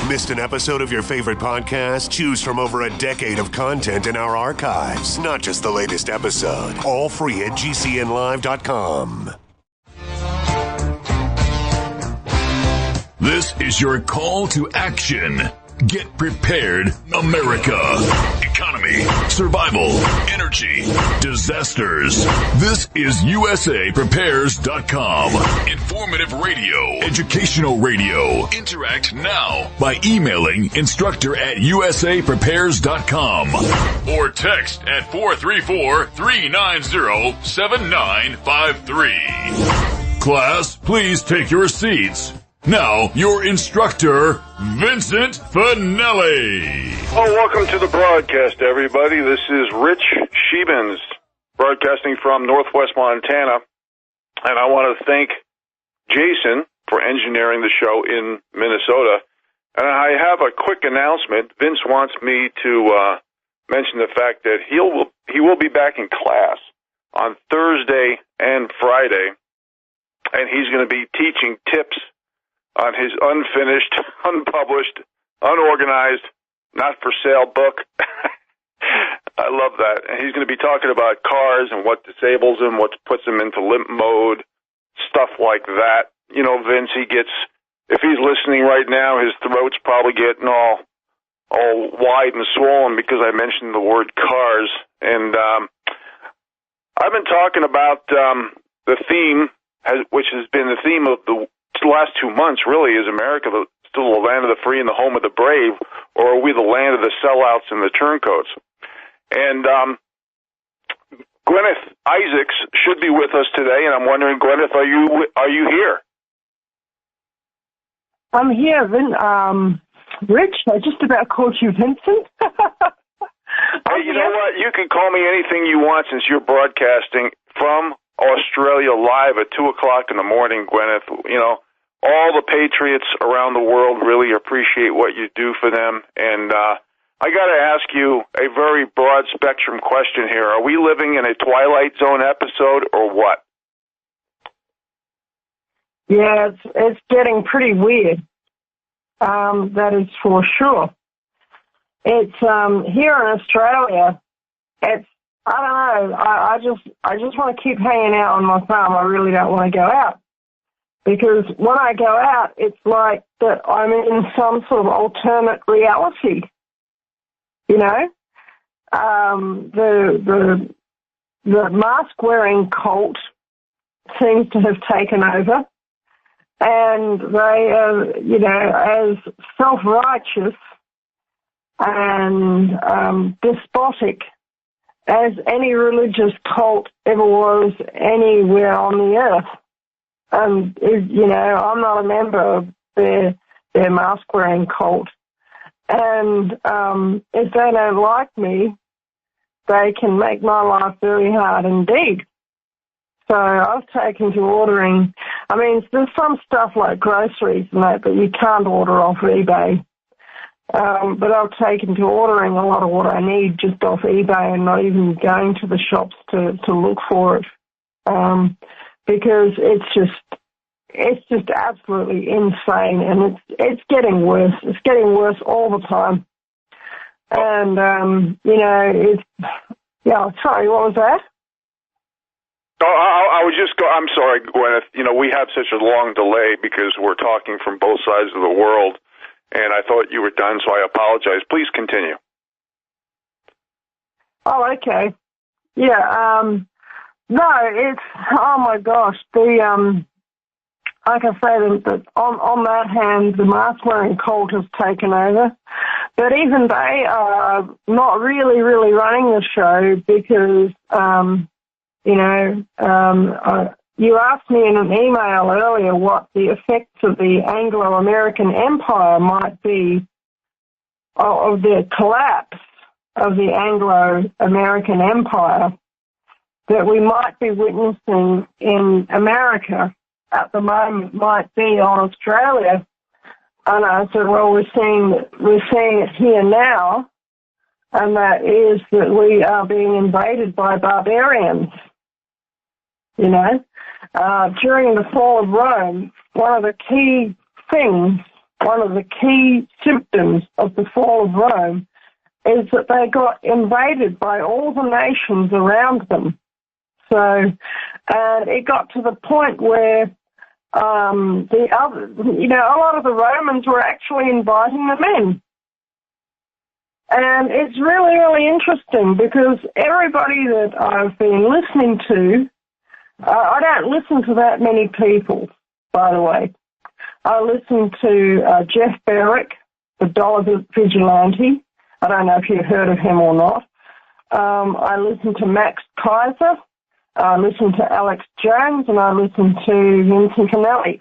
Missed an episode of your favorite podcast? Choose from over a decade of content in our archives, not just the latest episode. All free at GCNlive.com. This is your call to action. Get prepared, America. Economy, survival, energy, disasters. This is USAPrepares.com. Informative radio, educational radio. Interact now by emailing instructor@USAPrepares.com or text at 434-390-7953. Class, please take your seats. Now, your instructor, Vincent Finelli. Oh, welcome to the broadcast, everybody. This is Rich Scheben, broadcasting from Northwest Montana. And I want to thank Jason for engineering the show in Minnesota. And I have a quick announcement. Vince wants me to mention the fact that he will be back in class on Thursday and Friday. And he's going to be teaching tips on his unfinished, unpublished, unorganized, not-for-sale book. I love that. And he's going to be talking about cars and what disables them, what puts them into limp mode, stuff like that. You know, Vince, if he's listening right now, his throat's probably getting all wide and swollen because I mentioned the word cars. And I've been talking about the theme, which has been the theme of the last 2 months, really. Is America still the land of the free and the home of the brave, or are we the land of the sellouts and the turncoats? And Guineith Isaacs should be with us today, and I'm wondering, Guineith, are you here? I'm here, Rich. I just about called you Vincent. Hey, you know what? You can call me anything you want since you're broadcasting from Australia live at 2 o'clock in the morning, Guineith. You know, all the patriots around the world really appreciate what you do for them. And I got to ask you a very broad spectrum question here. Are we living in a Twilight Zone episode or what? Yeah, it's getting pretty weird. That is for sure. It's here in Australia. It's, I don't know. I just want to keep hanging out on my farm. I really don't want to go out. Because when I go out, it's like that I'm in some sort of alternate reality. You know? The mask-wearing cult seems to have taken over. And they are, you know, as self-righteous and despotic as any religious cult ever was anywhere on the earth. And, you know, I'm not a member of their mask-wearing cult. And if they don't like me, they can make my life very hard indeed. So I've taken to ordering, I mean, there's some stuff like groceries and that you can't order off eBay. But I've taken to ordering a lot of what I need just off eBay and not even going to the shops to look for it. Because it's just absolutely insane, and it's getting worse. It's getting worse all the time. And, you know, sorry, what was that? Oh, I was I'm sorry, Guineith. You know, we have such a long delay because we're talking from both sides of the world, and I thought you were done, so I apologize. Please continue. Oh, okay. Yeah, no, it's, oh my gosh, like I say, on that hand, the mask-wearing cult has taken over, but even they are not really running the show because, you know, you asked me in an email earlier what the effects of the Anglo-American Empire might be, of the collapse of the Anglo-American Empire that we might be witnessing in America at the moment might be on Australia. And I said, well, we're seeing it here now, and that is that we are being invaded by barbarians. You know, during the fall of Rome, one of the key things one of the key symptoms of the fall of Rome is that they got invaded by all the nations around them. So, and it got to the point where a lot of the Romans were actually inviting them in. And it's really, really interesting because everybody that I've been listening to, I don't listen to that many people, by the way. I listen to Jeff Berwick, the dollar vigilante. I don't know if you've heard of him or not. I listen to Max Kaiser. I listen to Alex Jones, and I listen to Vincent Finelli.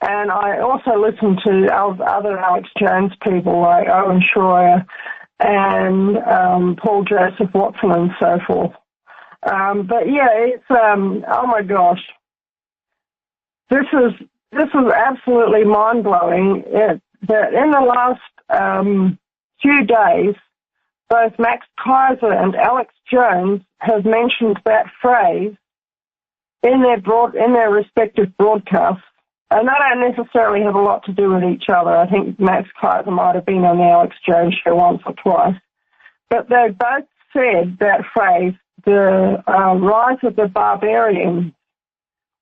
And I also listen to other Alex Jones people like Owen Schroyer and Paul Joseph Watson and so forth. But yeah, it's oh my gosh, this is absolutely mind blowing. That in the last few days, both Max Kaiser and Alex Jones have mentioned that phrase in their respective broadcasts. And they don't necessarily have a lot to do with each other. I think Max Kaiser might have been on the Alex Jones show once or twice. But they both said that phrase, the rise of the barbarians,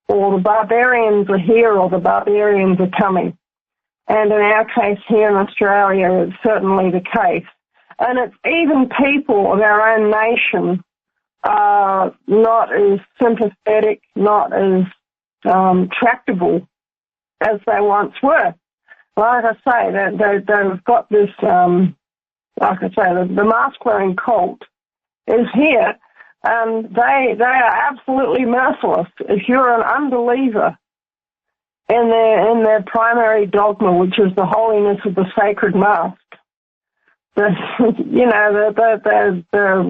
or the barbarians are here, or the barbarians are coming. And in our case here in Australia, it's certainly the case. And it's even people of our own nation not as sympathetic, not as tractable as they once were. Like I say, they've got this, like I say, the mask-wearing cult is here, and they are absolutely merciless. If you're an unbeliever in their primary dogma, which is the holiness of the sacred mask, they're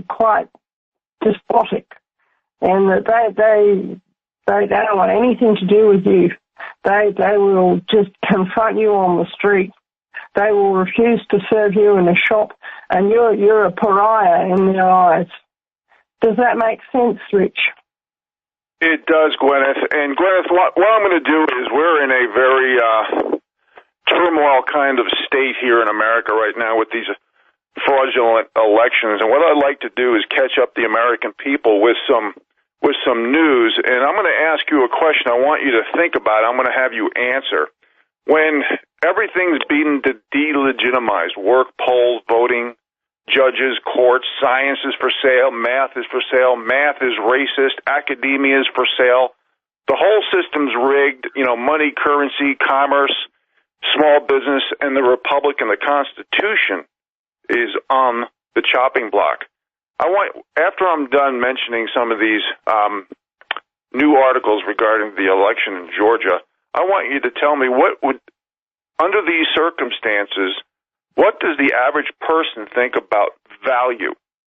quite despotic, and that they don't want anything to do with you. They will just confront you on the street. They will refuse to serve you in a shop, and you're a pariah in their eyes. Does that make sense, Rich? It does, Guineith. And Guineith, what I'm going to do is we're in a very turmoil kind of state here in America right now with these fraudulent elections. And what I'd like to do is catch up the American people with some news, and I'm going to ask you a question I want you to think about. I'm going to have you answer. When everything's being delegitimized, work, polls, voting, judges, courts, science is for sale, math is for sale, math is racist, academia is for sale, the whole system's rigged, money, currency, commerce, small business, and the Republic and the Constitution is on the chopping block. After I'm done mentioning some of these new articles regarding the election in Georgia, I want you to tell me under these circumstances, what does the average person think about value,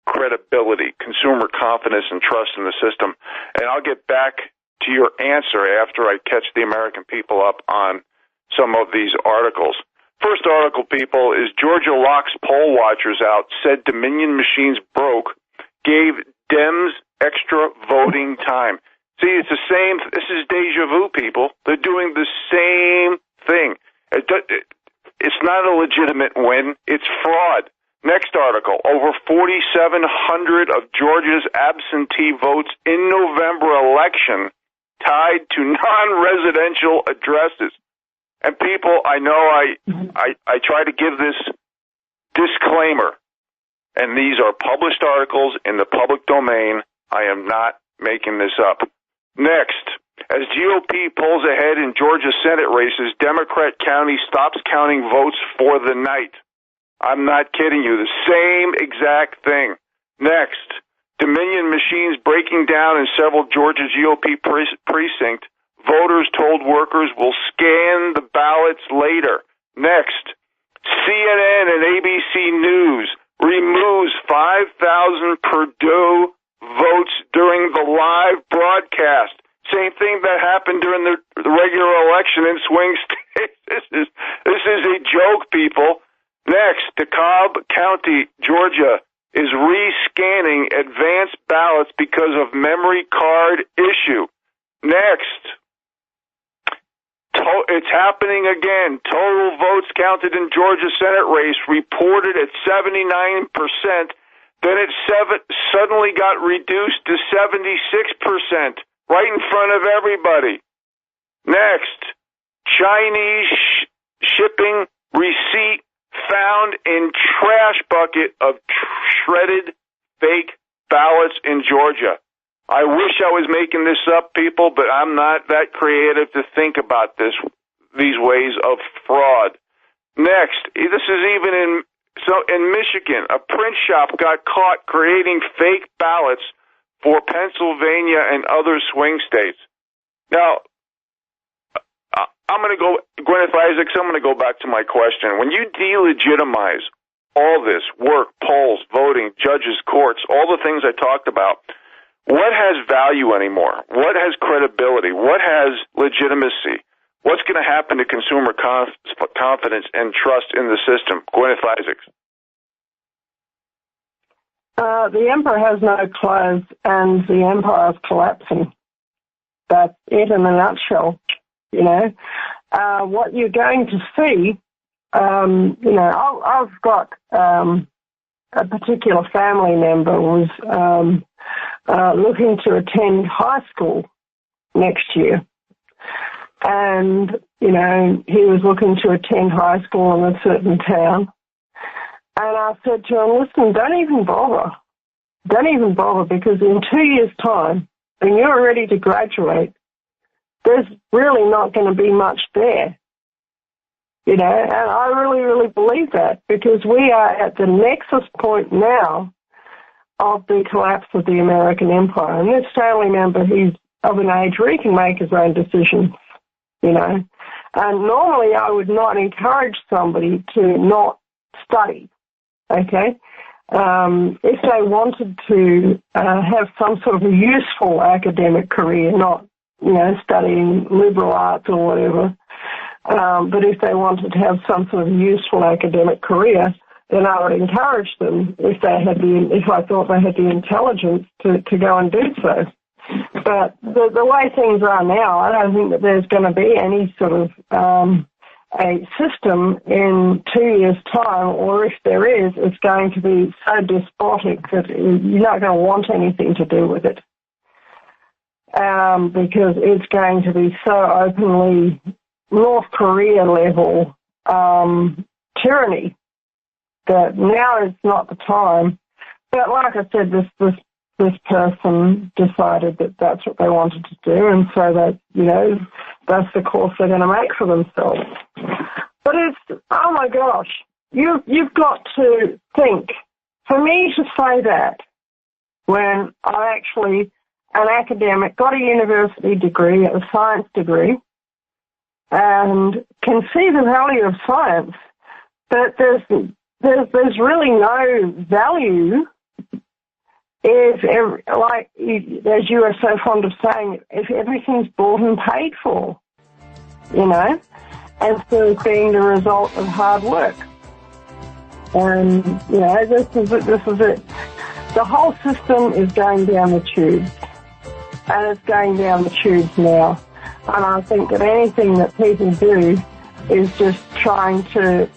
credibility, consumer confidence, and trust in the system? And I'll get back to your answer after I catch the American people up on some of these articles. First article, people, is Georgia locks poll watchers out, said Dominion machines broke, gave Dems extra voting time. See, it's the same. This is deja vu, people. They're doing the same thing. It's not a legitimate win. It's fraud. Next article, over 4,700 of Georgia's absentee votes in November election tied to non-residential addresses. And people, I know I try to give this disclaimer, and these are published articles in the public domain. I am not making this up. Next, as GOP pulls ahead in Georgia Senate races, Democrat county stops counting votes for the night. I'm not kidding you. The same exact thing. Next, Dominion machines breaking down in several Georgia GOP precincts. Voters told workers will scan the ballots later. Next, CNN and ABC News removes 5,000 Purdue votes during the live broadcast. Same thing that happened during the regular election in swing states. This is a joke, people. Next, DeKalb County, Georgia, is rescanning advanced ballots because of memory card issue. Next, it's happening again. Total votes counted in Georgia Senate race reported at 79%. Then it suddenly got reduced to 76%, right in front of everybody. Next, Chinese shipping receipt found in trash bucket of shredded fake ballots in Georgia. I wish I was making this up, people, but I'm not that creative to think about these ways of fraud. Next, this is even in Michigan, a print shop got caught creating fake ballots for Pennsylvania and other swing states. Now, I'm going to go, Guineith Isaacs, I'm going to go back to my question. When you delegitimize all this work, polls, voting, judges, courts, all the things I talked about, what has value anymore? What has credibility? What has legitimacy? What's going to happen to consumer confidence and trust in the system? Guineith Isaacs. The emperor has no clothes, and the empire is collapsing. That's it in a nutshell. You know, what you're going to see. You know, I've got a particular family member was looking to attend high school next year. And, you know, he was looking to attend high school in a certain town. And I said to him, listen, don't even bother. Don't even bother, because in 2 years' time, when you're ready to graduate, there's really not going to be much there. You know, and I really, really believe that, because we are at the nexus point now of the collapse of the American empire. And this family member, he's of an age where he can make his own decisions, you know. And normally I would not encourage somebody to not study, okay? If they wanted to have some sort of a useful academic career, not, you know, studying liberal arts or whatever, but if they wanted to have some sort of useful academic career, then I would encourage them if I thought they had the intelligence to go and do so. But the way things are now, I don't think that there's going to be any sort of a system in 2 years' time, or if there is, it's going to be so despotic that you're not going to want anything to do with it, because it's going to be so openly North Korea level tyranny that now is not the time. But like I said, this person decided that that's what they wanted to do, and so that, you know, that's the course they're going to make for themselves. But it's, oh my gosh, you've got to think. For me to say that when I actually, an academic, got a university degree, a science degree, and can see the value of science, but there's really no value if, like, as you are so fond of saying, if everything's bought and paid for, you know, instead of being the result of hard work. And, you know, this is it. The whole system is going down the tubes, and it's going down the tubes now. And I think that anything that people do is just trying to,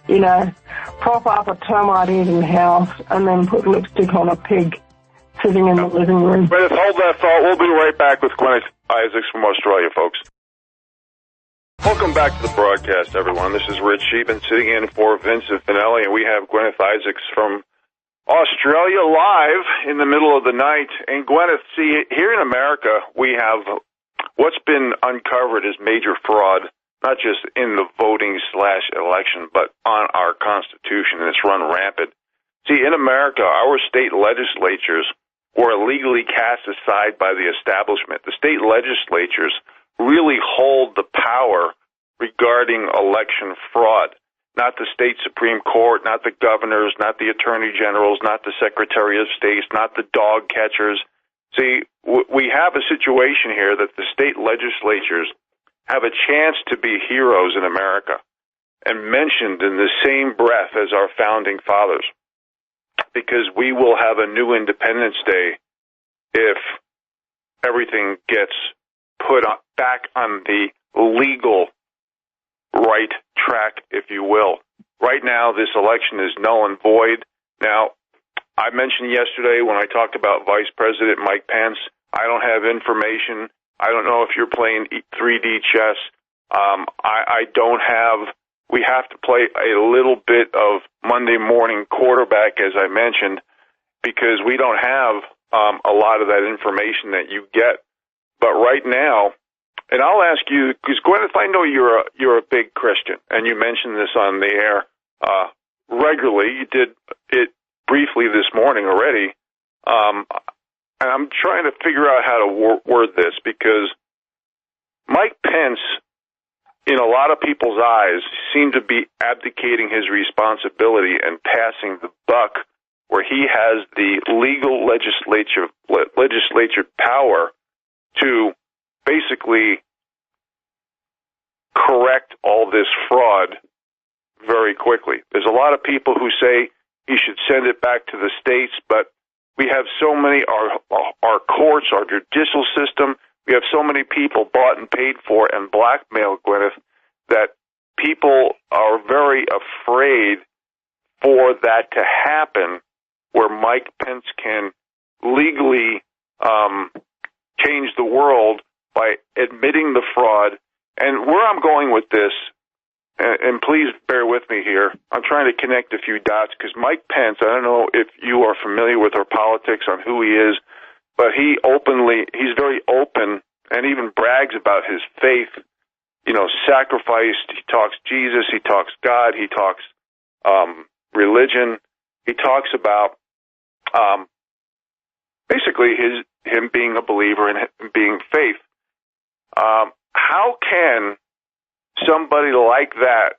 you know, prop up a termite-eating house and then put lipstick on a pig sitting in the living room. Hold that thought. We'll be right back with Guineith Isaacs from Australia, folks. Welcome back to the broadcast, everyone. This is Rich Scheben sitting in for Vincent Finelli, and we have Guineith Isaacs from Australia live in the middle of the night. And Guineith, see, here in America, we have what's been uncovered as major fraud, not just in the voting/election, but on our Constitution, and it's run rampant. See, in America, our state legislatures were illegally cast aside by the establishment. The state legislatures really hold the power regarding election fraud. Not the state Supreme Court, not the governors, not the attorney generals, not the Secretary of State, not the dog catchers. See, we have a situation here that the state legislatures have a chance to be heroes in America and mentioned in the same breath as our founding fathers, because we will have a new Independence Day if everything gets put back on the legal right track, if you will. Right now, this election is null and void. Now, I mentioned yesterday when I talked about Vice President Mike Pence, I don't have information. I don't know if you're playing 3D chess. I don't have. We have to play a little bit of Monday morning quarterback, as I mentioned, because we don't have a lot of that information that you get. But right now, and I'll ask you, because Guineith, I know you're a big Christian, and you mentioned this on the air regularly. You did it briefly this morning already. And I'm trying to figure out how to word this, because Mike Pence, in a lot of people's eyes, seemed to be abdicating his responsibility and passing the buck where he has the legal legislature power to basically correct all this fraud very quickly. There's a lot of people who say he should send it back to the states, but we have so many, our courts, our judicial system, we have so many people bought and paid for and blackmailed, Guineith, that people are very afraid for that to happen, where Mike Pence can legally change the world by admitting the fraud. And where I'm going with this, and please bear with me here, I'm trying to connect a few dots, because Mike Pence, I don't know if you are familiar with our politics on who he is, but he's very open and even brags about his faith, sacrificed. He talks Jesus, he talks God, he talks religion. He talks about basically him being a believer and being faith. How can somebody like that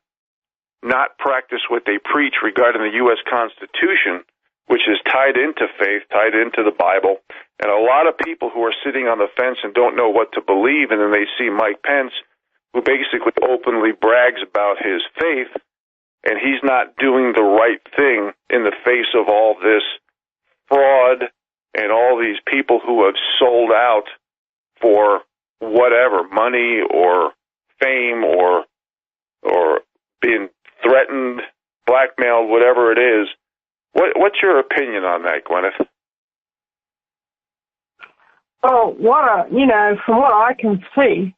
not practice what they preach regarding the U.S. Constitution, which is tied into faith, tied into the Bible? And a lot of people who are sitting on the fence and don't know what to believe, and then they see Mike Pence, who basically openly brags about his faith, and he's not doing the right thing in the face of all this fraud and all these people who have sold out for whatever, money or fame or being threatened, blackmailed, whatever it is. What's your opinion on that, Guineith? Well, from what I can see,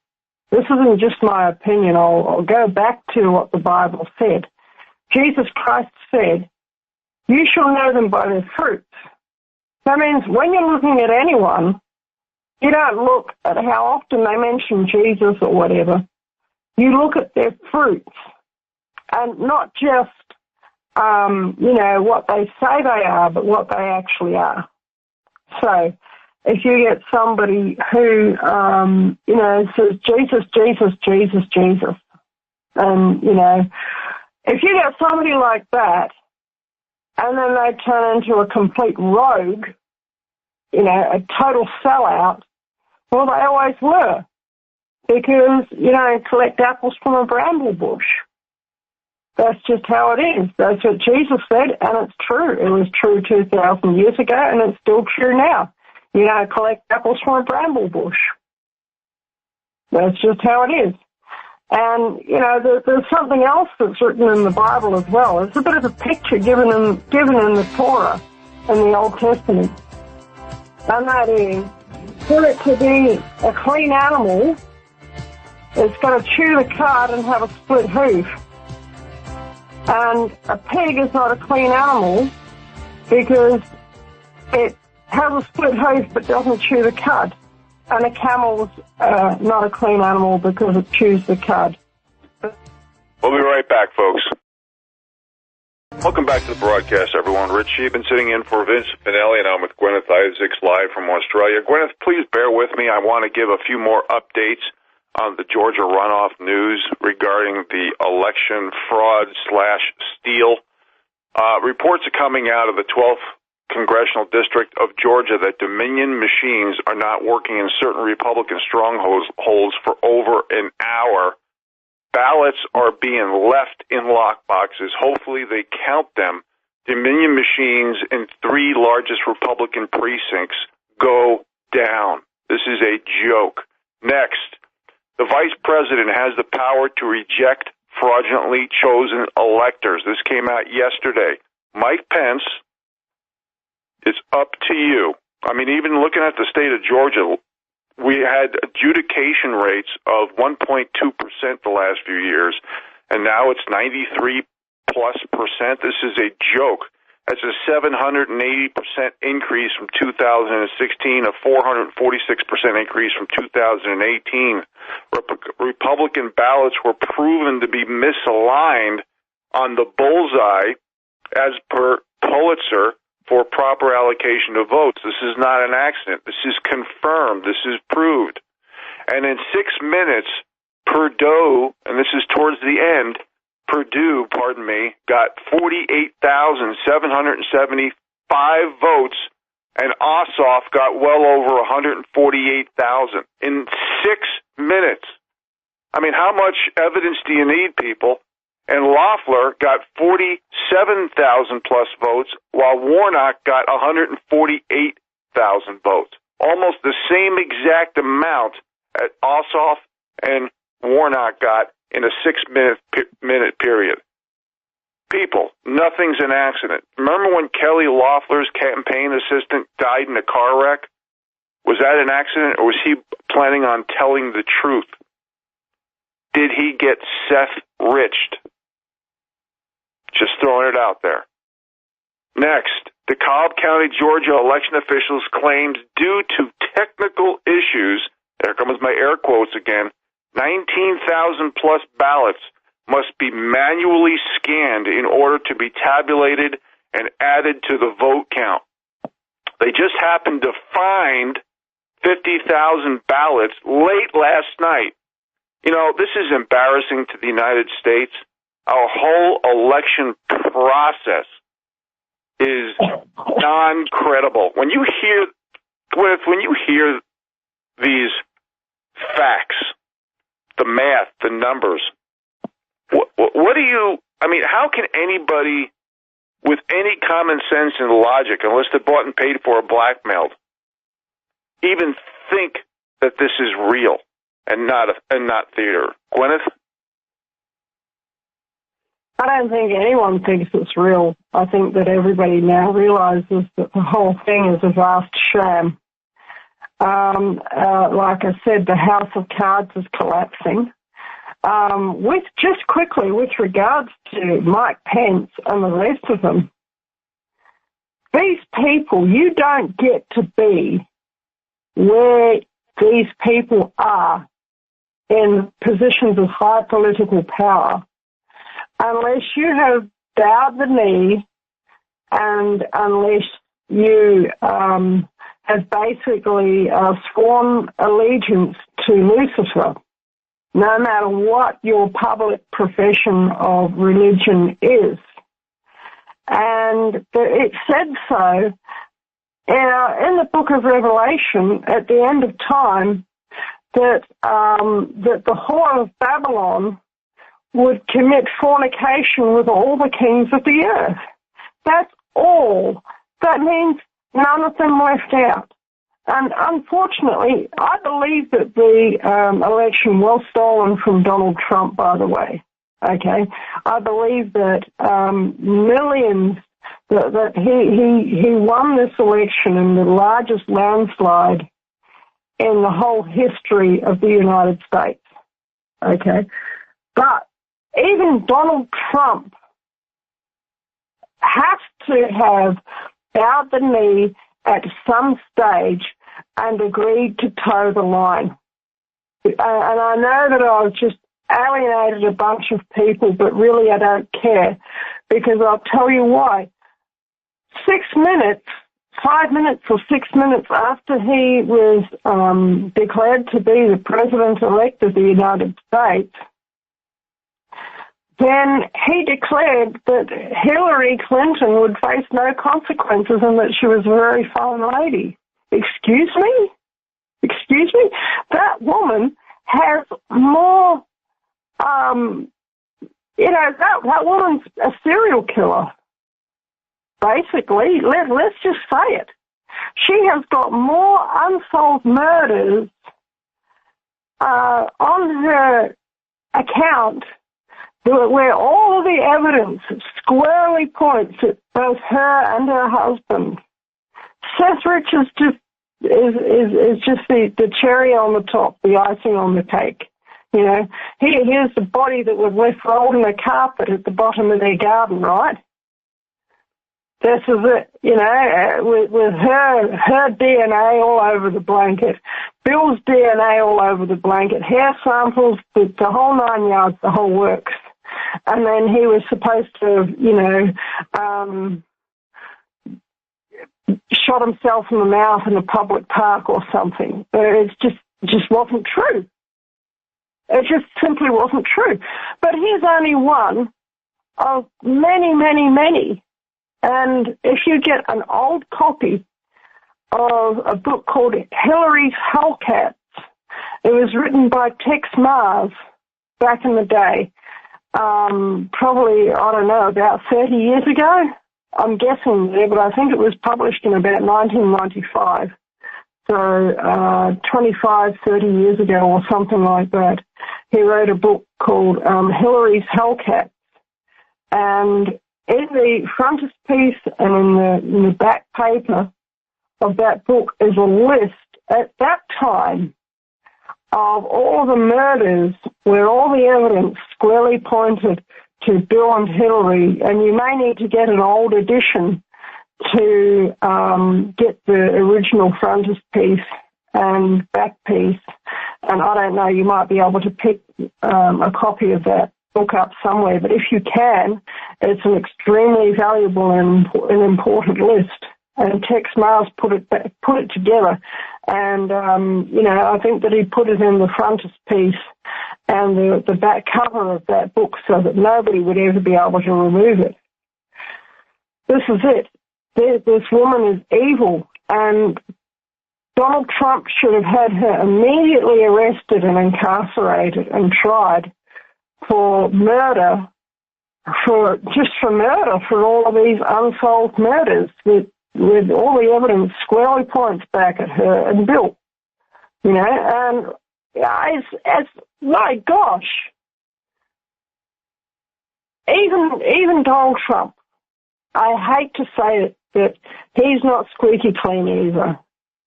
this isn't just my opinion. I'll go back to what the Bible said. Jesus Christ said, "You shall know them by their fruits." That means when you're looking at anyone, you don't look at how often they mention Jesus or whatever. You look at their fruits, and not just, what they say they are, but what they actually are. So if you get somebody who, says Jesus, Jesus, Jesus, Jesus, and, if you get somebody like that, and then they turn into a complete rogue, a total sellout, well, they always were, because you don't collect apples from a bramble bush. That's just how it is. That's what Jesus said, and it's true. It was true 2,000 years ago, and it's still true now. You don't collect apples from a bramble bush. That's just how it is. And, there's something else that's written in the Bible as well. It's a bit of a picture given in the Torah in the Old Testament. And that is, for it to be a clean animal, it's got to chew the cud and have a split hoof. And a pig is not a clean animal because it has a split hoof but doesn't chew the cud. And a camel's not a clean animal because it chews the cud. We'll be right back, folks. Welcome back to the broadcast, everyone. Rich Scheben sitting in for Vincent Finelli, and I'm with Guineith Isaacs live from Australia. Guineith, please bear with me. I want to give a few more updates on the Georgia runoff news regarding the election fraud/steal. Reports are coming out of the 12th Congressional District of Georgia that Dominion machines are not working in certain Republican strongholds for over an hour. Ballots are being left in lockboxes. Hopefully they count them. Dominion machines in 3 largest Republican precincts go down. This is a joke. Next, The vice president has the power to reject fraudulently chosen electors. This came out yesterday. Mike Pence, it's up to you. I mean, even looking at the state of Georgia, we had adjudication rates of 1.2% the last few years, and now it's 93+%. This is a joke. That's a 780% increase from 2016, a 446% increase from 2018. Republican ballots were proven to be misaligned on the bullseye as per Pulitzer for proper allocation of votes. This is not an accident. This is confirmed. This is proved. And in 6 minutes, Purdue, and this is towards the end, Purdue, got 48,775 votes, and Ossoff got well over 148,000 in 6 minutes. I mean, how much evidence do you need, people? And Loeffler got 47,000 plus votes, while Warnock got 148,000 votes. Almost the same exact amount that Ossoff and Warnock got in a 6-minute period. People, nothing's an accident. Remember when Kelly Loeffler's campaign assistant died in a car wreck? Was that an accident, or was he planning on telling the truth? Did he get Seth-riched? Just throwing it out there. Next, DeKalb County, Georgia election officials claimed due to technical issues, there comes my air quotes again, 19,000 plus ballots must be manually scanned in order to be tabulated and added to the vote count. They just happened to find 50,000 ballots late last night. You know, this is embarrassing to the United States. Our whole election process is non-credible. When you hear these facts, the math, the numbers, what do you, I mean, how can anybody with any common sense and logic, unless they're bought and paid for or blackmailed, even think that this is real and not theater? Guineith? I don't think anyone thinks it's real. I think that everybody now realizes that the whole thing is a vast sham. Like I said, the house of cards is collapsing. With regards to Mike Pence and the rest of them, these people, you don't get to be where these people are in positions of high political power unless you have bowed the knee and unless you have basically sworn allegiance to Lucifer, no matter what your public profession of religion is. And it said so in the book of Revelation at the end of time that the whore of Babylon would commit fornication with all the kings of the earth. That's all. That means none of them left out. And unfortunately, I believe that the election was stolen from Donald Trump, by the way. Okay? I believe that millions, that he won this election in the largest landslide in the whole history of the United States. Okay? But even Donald Trump has to have bowed the knee at some stage and agreed to toe the line. And I know that I've just alienated a bunch of people, but really I don't care, because I'll tell you why. 5 minutes or 6 minutes after he was declared to be the president-elect of the United States, then he declared that Hillary Clinton would face no consequences and that she was a very fine lady. Excuse me? That woman has more, that woman's a serial killer. Basically, let's just say it. She has got more unsolved murders on her account, where all of the evidence squarely points at both her and her husband, Seth Rich is just the cherry on the top, the icing on the cake. You know, here's the body that was left rolled in a carpet at the bottom of their garden, right? This is it, you know, with her DNA all over the blanket, Bill's DNA all over the blanket, hair samples, the whole 9 yards, the whole works. And then he was supposed to, you know, shot himself in the mouth in a public park or something. It just wasn't true. It just simply wasn't true. But he's only one of many, many, many. And if you get an old copy of a book called Hillary's Hellcats, it was written by Tex Mars back in the day, probably, I don't know, about 30 years ago. I'm guessing there, but I think it was published in about 1995. So 25, 30 years ago or something like that. He wrote a book called Hillary's Hellcats. And in the frontispiece and in the back paper of that book is a list at that time of all the murders where all the evidence squarely pointed to Bill and Hillary. And you may need to get an old edition to get the original frontispiece and back piece. And I don't know, you might be able to pick a copy of that book up somewhere, but if you can, it's an extremely valuable and important list. And Tex Mars put it together, and you know, I think that he put it in the frontispiece and the back cover of that book so that nobody would ever be able to remove it. This is it. This woman is evil, and Donald Trump should have had her immediately arrested and incarcerated and tried for murder, for all of these unsolved murders with all the evidence squarely points back at her and Bill. You know, and it's my gosh, even Donald Trump, I hate to say it, but he's not squeaky clean either.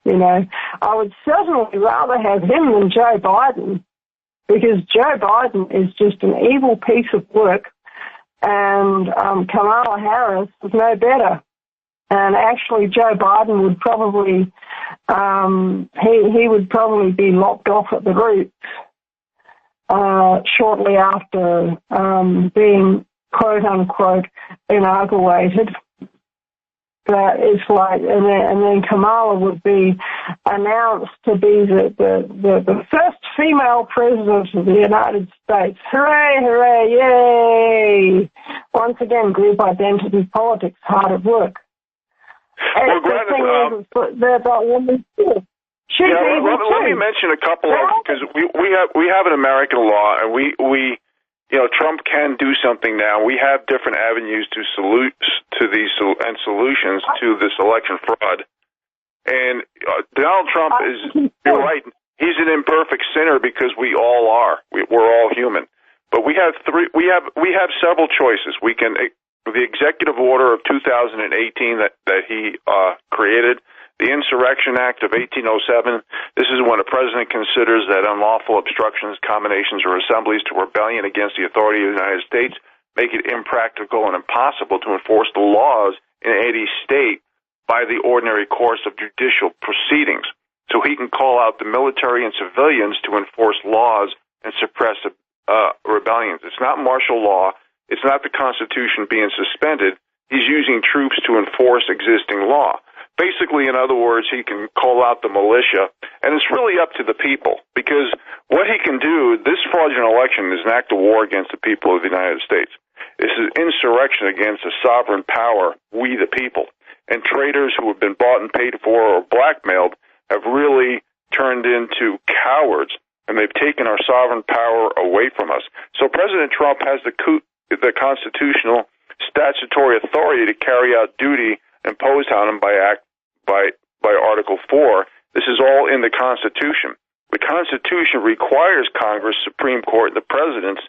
You know, I would certainly rather have him than Joe Biden, because Joe Biden is just an evil piece of work, and Kamala Harris is no better. And actually, Joe Biden would probably, he would probably be lopped off at the roots shortly after being, quote unquote, inaugurated. That is like, and then Kamala would be announced to be the first female president of the United States. Hooray, hooray, yay! Once again, group identity politics, hard at work. And well, the thing is that woman too. She's evil too. Let me mention a couple of, because we have an American law, and we you know, Trump can do something now. We have different avenues to and solutions to this election fraud. And Donald Trump is, you're right, he's an imperfect sinner because we all are. We're all human. But we have several choices. We can, the executive order of 2018 that he created, the Insurrection Act of 1807, this is when a president considers that unlawful obstructions, combinations, or assemblies to rebellion against the authority of the United States make it impractical and impossible to enforce the laws in any state by the ordinary course of judicial proceedings. So he can call out the military and civilians to enforce laws and suppress rebellions. It's not martial law. It's not the Constitution being suspended. He's using troops to enforce existing law. Basically, in other words, he can call out the militia, and it's really up to the people, because what he can do, this fraudulent election is an act of war against the people of the United States. This is insurrection against a sovereign power, we the people. And traitors who have been bought and paid for or blackmailed have really turned into cowards, and they've taken our sovereign power away from us. So President Trump has the constitutional statutory authority to carry out duty imposed on him by Article 4. This is all in the Constitution. The Constitution requires Congress, Supreme Court, and the presidents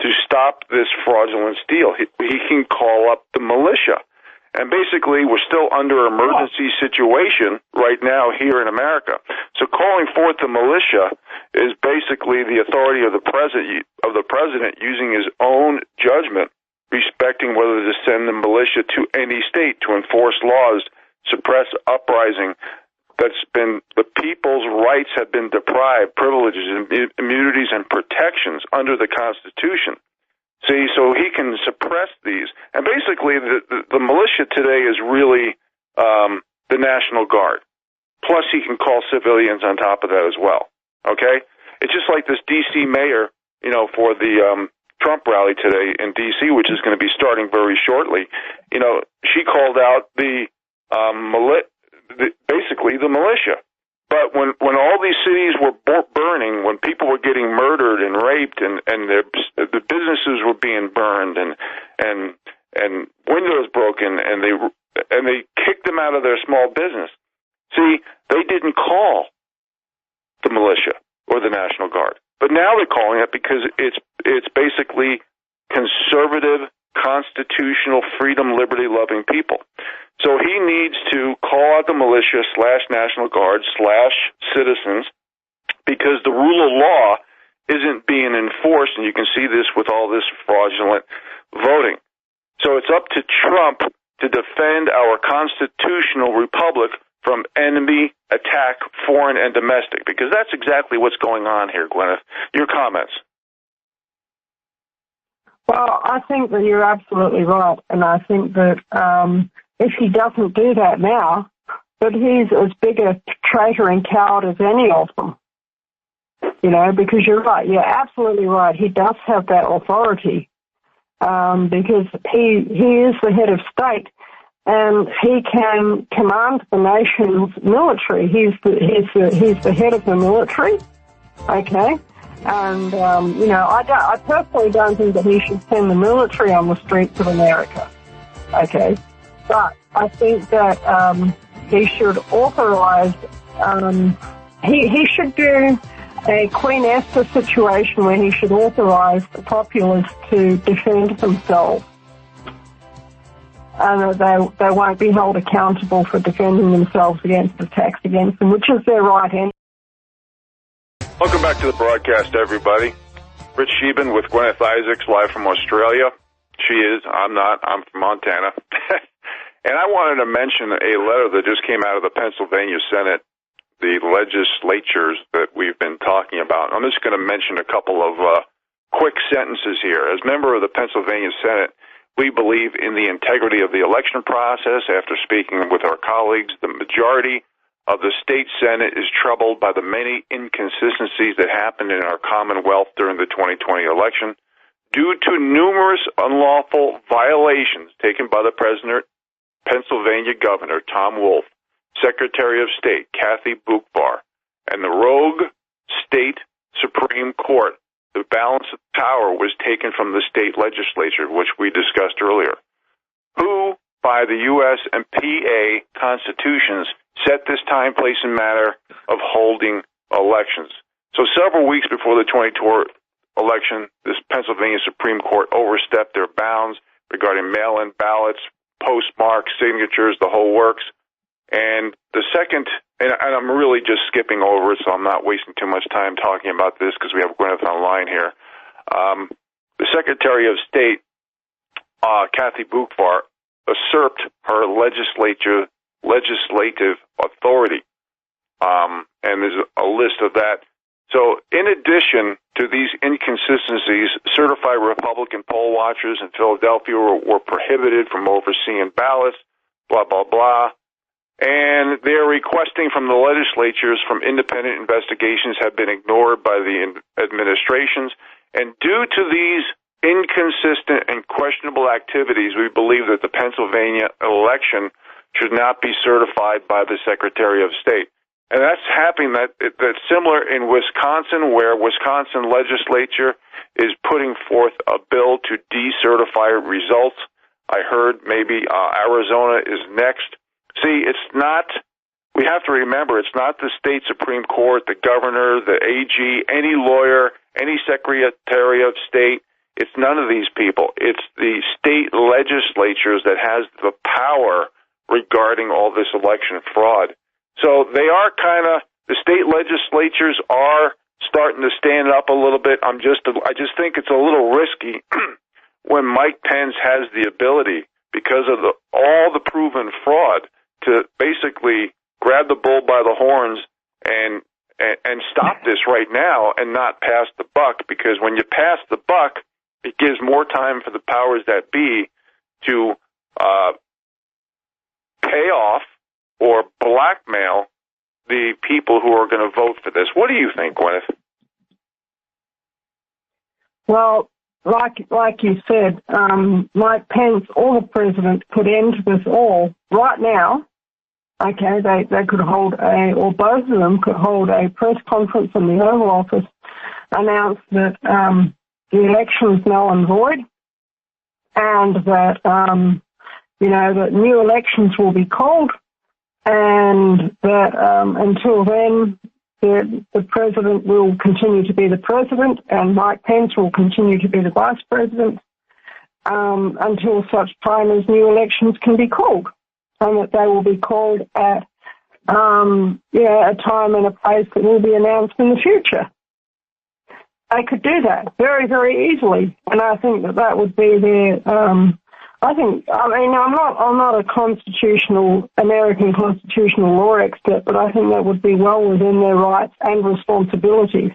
to stop this fraudulent steal. He can call up the militia. And basically, we're still under an emergency situation right now here in America. So calling forth the militia is basically the authority of the president using his own judgment, respecting whether to send the militia to any state to enforce laws, suppress uprising. The people's rights have been deprived, privileges, immunities, and protections under the Constitution. See, so he can suppress these. And basically, the militia today is really the National Guard. Plus, he can call civilians on top of that as well. Okay? It's just like this D.C. mayor, for the Trump rally today in D.C., which is going to be starting very shortly. She called out basically the militia. But when all these cities were burning, when people were getting murdered and raped, and the businesses were being burned, and windows broken, and they kicked them out of their small business. See, they didn't call the militia or the National Guard, but now they're calling it because it's basically conservative, constitutional, freedom, liberty-loving people. So he needs to call out the militia / National Guard / citizens, because the rule of law isn't being enforced, and you can see this with all this fraudulent voting. So it's up to Trump to defend our constitutional republic from enemy attack, foreign and domestic, because that's exactly what's going on here, Guineith. Your comments? Well, I think that you're absolutely right, and I think that if he doesn't do that now, that he's as big a traitor and coward as any of them. Because you're right, you're absolutely right. He does have that authority because he is the head of state, and he can command the nation's military. He's the head of the military. Okay. And, I personally don't think that he should send the military on the streets of America. Okay. But I think that he should authorize, he should do a Queen Esther situation where he should authorize the populace to defend themselves. And they won't be held accountable for defending themselves against attacks against them, which is their right anyway. Welcome back to the broadcast, everybody. Rich Scheben with Guineith Isaacs, live from Australia. She is. I'm not. I'm from Montana. And I wanted to mention a letter that just came out of the Pennsylvania Senate, the legislatures that we've been talking about. I'm just going to mention a couple of quick sentences here. As member of the Pennsylvania Senate, we believe in the integrity of the election process. After speaking with our colleagues, the majority of the state Senate is troubled by the many inconsistencies that happened in our Commonwealth during the 2020 election due to numerous unlawful violations taken by the Pennsylvania Governor Tom Wolf, Secretary of State Kathy Boockvar, and the rogue state Supreme Court. The balance of power was taken from the state legislature, which we discussed earlier, who, by the U.S. and PA constitutions, set this time, place, and manner of holding elections. So several weeks before the 2020 election, this Pennsylvania Supreme Court overstepped their bounds regarding mail-in ballots, postmarks, signatures, the whole works. And the second, and I'm really just skipping over it, so I'm not wasting too much time talking about this because we have Guineith online here. The Secretary of State, Kathy Boockvar, usurped her legislative authority, and there's a list of that. So in addition to these inconsistencies, certified Republican poll watchers in Philadelphia were prohibited from overseeing ballots, blah, blah, blah. And they're requesting from the legislatures from independent investigations have been ignored by the administrations. And due to these inconsistent and questionable activities, we believe that the Pennsylvania election should not be certified by the Secretary of State. And that's happening, that's similar in Wisconsin, where Wisconsin legislature is putting forth a bill to decertify results. I heard maybe Arizona is next. See, it's not we have to remember it's not the state Supreme Court, the governor, the AG, any lawyer, any secretary of state. It's none of these people. It's the state legislatures that has the power regarding all this election fraud. So they are the state legislatures are starting to stand up a little bit. I just think it's a little risky when Mike Pence has the ability, because of all the proven fraud, to basically grab the bull by the horns and stop this right now and not pass the buck. Because when you pass the buck, it gives more time for the powers that be to pay off or blackmail the people who are going to vote for this. What do you think, Guineith? Well, like you said, Mike Pence or the president could end this all right now. Okay, they could hold or both of them could hold a press conference in the Oval Office, announce that the election is null and void, and that that new elections will be called, and that until then, the president will continue to be the president, and Mike Pence will continue to be the vice president until such time as new elections can be called, and that they will be called at a time and a place that will be announced in the future. They could do that very, very easily, and I think that would be their. I'm not a American constitutional law expert, but I think that would be well within their rights and responsibilities.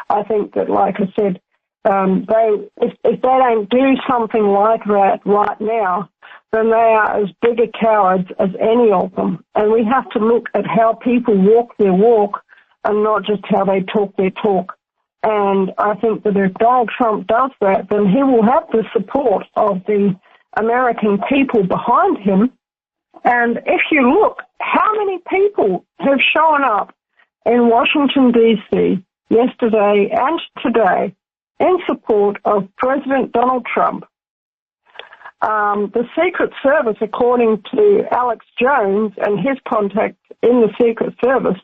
I think that, like I said, if they don't do something like that right now, then they are as big a cowards as any of them. And we have to look at how people walk their walk and not just how they talk their talk. And I think that if Donald Trump does that, then he will have the support of the American people behind him. And if you look, how many people have shown up in Washington, D.C. yesterday and today in support of President Donald Trump? The Secret Service, according to Alex Jones and his contacts in the Secret Service,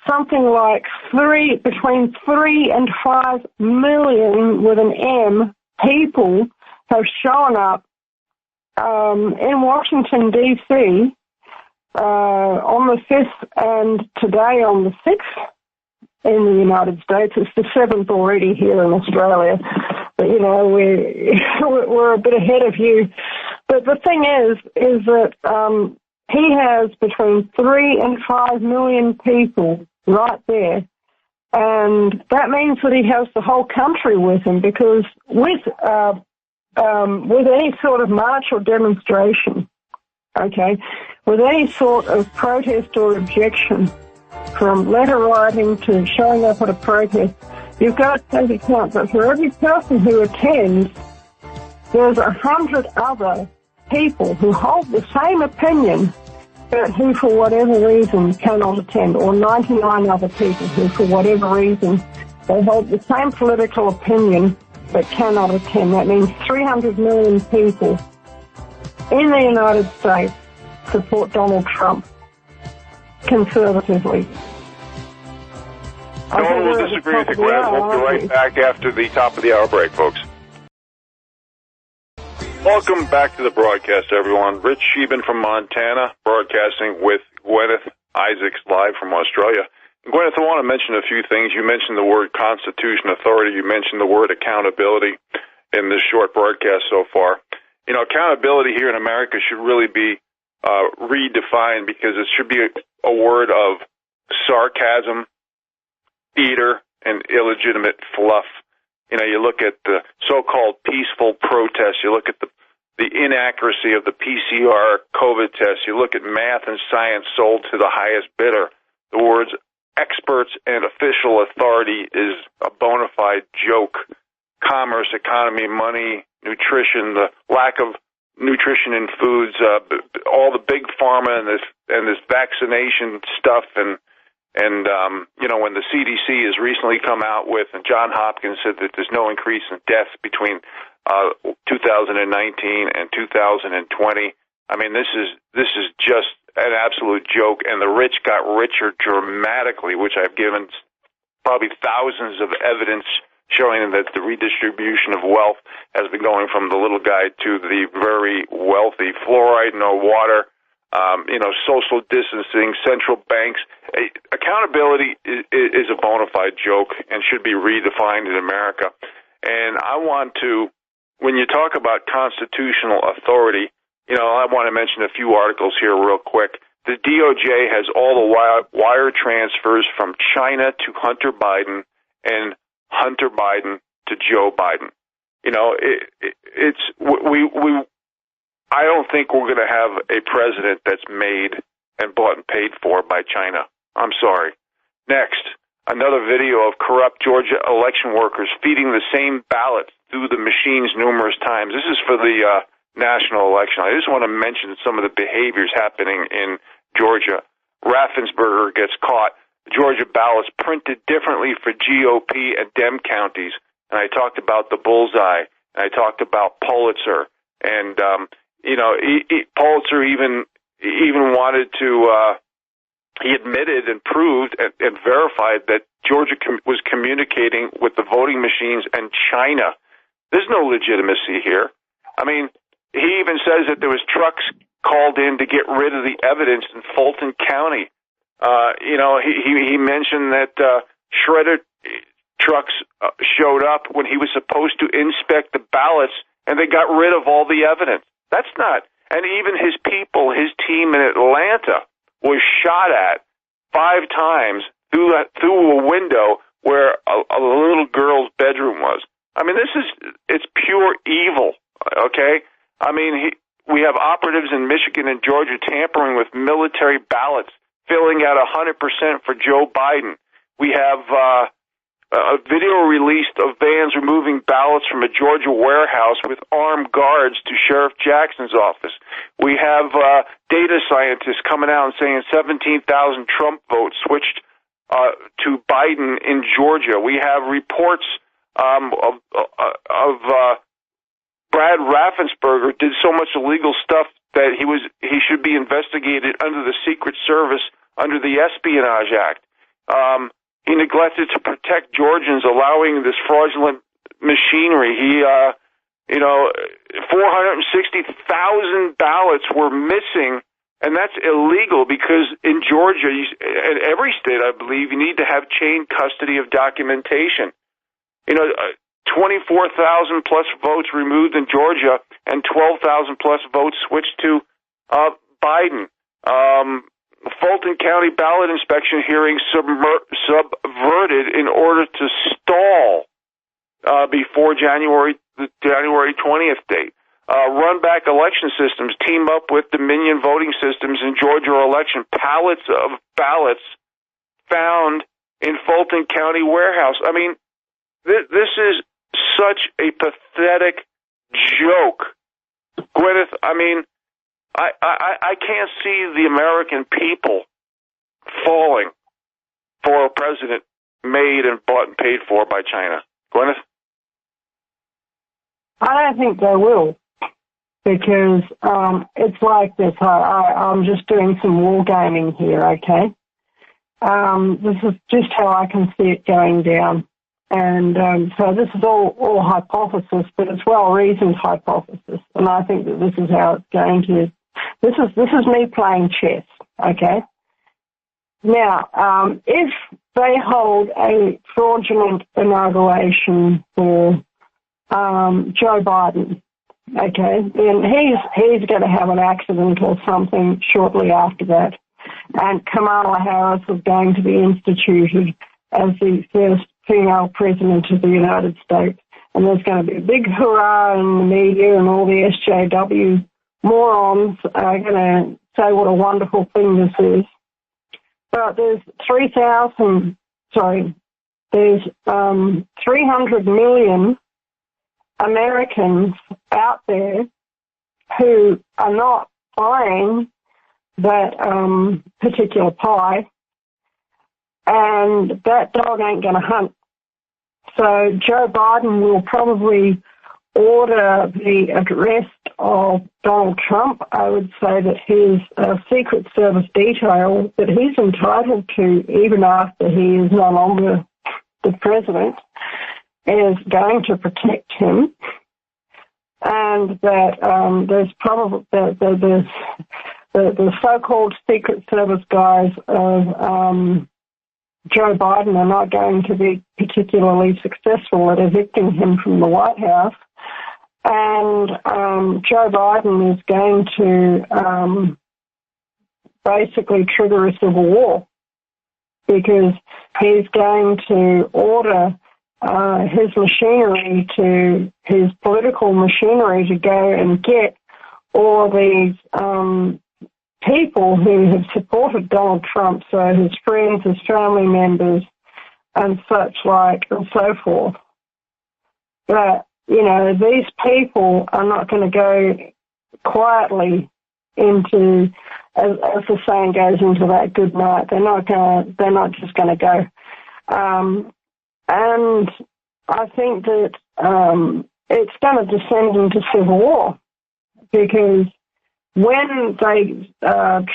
something like between 3 and 5 million with an M people have shown up in Washington, D.C. On the 5th and today on the 6th in the United States. It's the 7th already here in Australia. But, we're a bit ahead of you. But the thing is that he has between 3 and 5 million people right there. And that means that he has the whole country with him, because with any sort of march or demonstration, with any sort of protest or objection, from letter writing to showing up at a protest, you've got to take account that for every person who attends, there's 100 other people who hold the same opinion, but who for whatever reason cannot attend, or 99 other people who for whatever reason, they hold the same political opinion but cannot attend. That means 300 million people in the United States support Donald Trump conservatively. No one will disagree with you, Glenn. We'll be right back after the top of the hour break, folks. Welcome back to the broadcast, everyone. Rich Scheben from Montana, broadcasting with Guineith Isaacs live from Australia. Guineith, I want to mention a few things. You mentioned the word Constitution Authority. You mentioned the word accountability in this short broadcast so far. Accountability here in America should really be redefined, because it should be a word of sarcasm, theater, and illegitimate fluff. You look at the so-called peaceful protests. You look at the inaccuracy of the PCR COVID test. You look at math and science sold to the highest bidder. The words experts and official authority is a bona fide joke. Commerce, economy, money, nutrition, the lack of nutrition in foods, all the big pharma and this vaccination stuff, and when the CDC has recently come out with, and John Hopkins said that there's no increase in deaths between 2019 and 2020. I mean, this is just an absolute joke, and the rich got richer dramatically, which I've given probably thousands of evidence showing that the redistribution of wealth has been going from the little guy to the very wealthy. Fluoride, no water, social distancing, central banks. Accountability is a bona fide joke and should be redefined in America. And I want to, when you talk about constitutional authority, I want to mention a few articles here real quick. The DOJ has all the wire transfers from China to Hunter Biden and Hunter Biden to Joe Biden. I don't think we're going to have a president that's made and bought and paid for by China. I'm sorry. Next, another video of corrupt Georgia election workers feeding the same ballots through the machines numerous times. This is for the national election. I just want to mention some of the behaviors happening in Georgia. Raffensperger gets caught. Georgia ballots printed differently for GOP and Dem counties. And I talked about the bullseye. And I talked about Pulitzer. And, Pulitzer even wanted to, he admitted and proved and verified that Georgia was communicating with the voting machines and China. There's no legitimacy here. I mean, he even says that there was trucks called in to get rid of the evidence in Fulton County. He mentioned that shredder trucks showed up when he was supposed to inspect the ballots, and they got rid of all the evidence. That's not. And even his people, his team in Atlanta, was shot at 5 times through a window where a little girl's bedroom was. I mean, it's pure evil, okay? I mean, we have operatives in Michigan and Georgia tampering with military ballots, filling out 100% for Joe Biden. We have a video released of vans removing ballots from a Georgia warehouse with armed guards to Sheriff Jackson's office. We have data scientists coming out and saying 17,000 Trump votes switched to Biden in Georgia. We have reports of Brad Raffensperger did so much illegal stuff that he should be investigated under the Secret Service under the Espionage Act. He neglected to protect Georgians, allowing this fraudulent machinery. 460,000 ballots were missing, and that's illegal because in Georgia, in every state, I believe, you need to have chain custody of documentation. 24,000 plus votes removed in Georgia and 12,000 plus votes switched to Biden. Fulton County ballot inspection hearings subverted in order to stall before the January 20th date. Run-back election systems team up with Dominion voting systems in Georgia election. Pallets of ballots found in Fulton County warehouse. I mean, this is such a pathetic joke. Guineith, I mean, I can't see the American people falling for a president made and bought and paid for by China. Guineith? I don't think they will, because it's like this. I'm just doing some wargaming here, okay? This is just how I can see it going down. And so this is all hypothesis, but it's well-reasoned hypothesis. And I think that this is how it's going to. This is me playing chess, okay? Now, if they hold a fraudulent inauguration for Joe Biden, okay, then he's going to have an accident or something shortly after that. And Kamala Harris is going to be instituted as the first female president of the United States. And there's going to be a big hurrah in the media, and all the SJW morons are going to say what a wonderful thing this is. But there's 300 million Americans out there who are not buying that particular pie, and that dog ain't going to hunt. So Joe Biden will probably order the arrest of Donald Trump. I would say that his Secret Service detail that he's entitled to, even after he is no longer the president, is going to protect him, and that there's probably the so-called Secret Service guys of Joe Biden are not going to be particularly successful at evicting him from the White House, and Joe Biden is going to basically trigger a civil war, because he's going to order his political machinery to go and get all these people who have supported Donald Trump, so his friends, his family members, and such like, and so forth. But, these people are not going to go quietly into, as the saying goes, into that good night. They're not just going to go. And I think that it's going to descend into civil war, because when they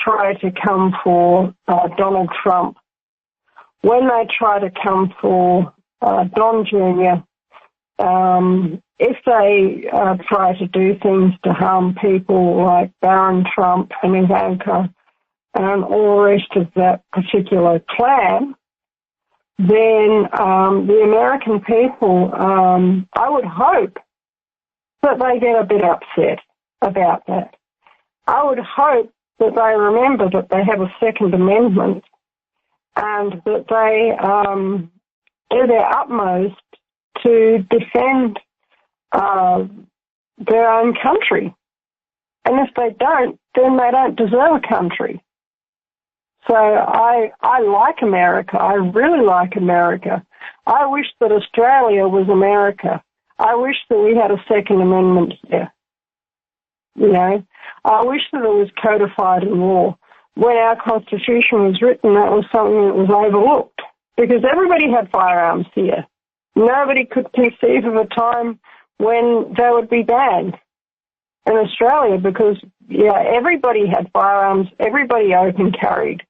try to come for Donald Trump, when they try to come for Don Jr., if they try to do things to harm people like Barron Trump and Ivanka and all the rest of that particular clan, then the American people, I would hope that they get a bit upset about that. I would hope that they remember that they have a Second Amendment and that they do their utmost to defend their own country. And if they don't, then they don't deserve a country. So I like America. I really like America. I wish that Australia was America. I wish that we had a Second Amendment here. I wish that it was codified in law. When our Constitution was written, that was something that was overlooked, because everybody had firearms here. Nobody could conceive of a time when they would be banned in Australia, because, everybody had firearms, everybody open carried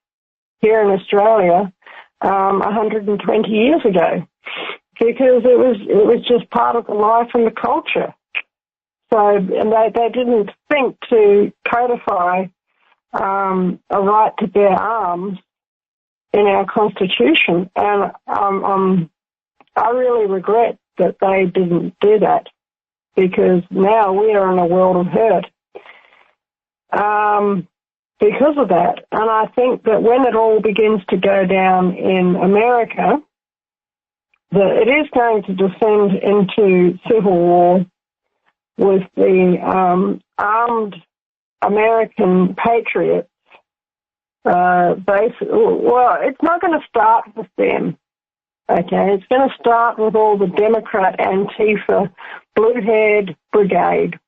here in Australia 120 years ago, because it was just part of the life and the culture. So, and they didn't think to codify a right to bear arms in our Constitution, and I really regret that they didn't do that, because now we are in a world of hurt because of that. And I think that when it all begins to go down in America, that it is going to descend into civil war with the armed American patriots. It's not going to start with them. Okay, it's going to start with all the Democrat Antifa blue-haired brigade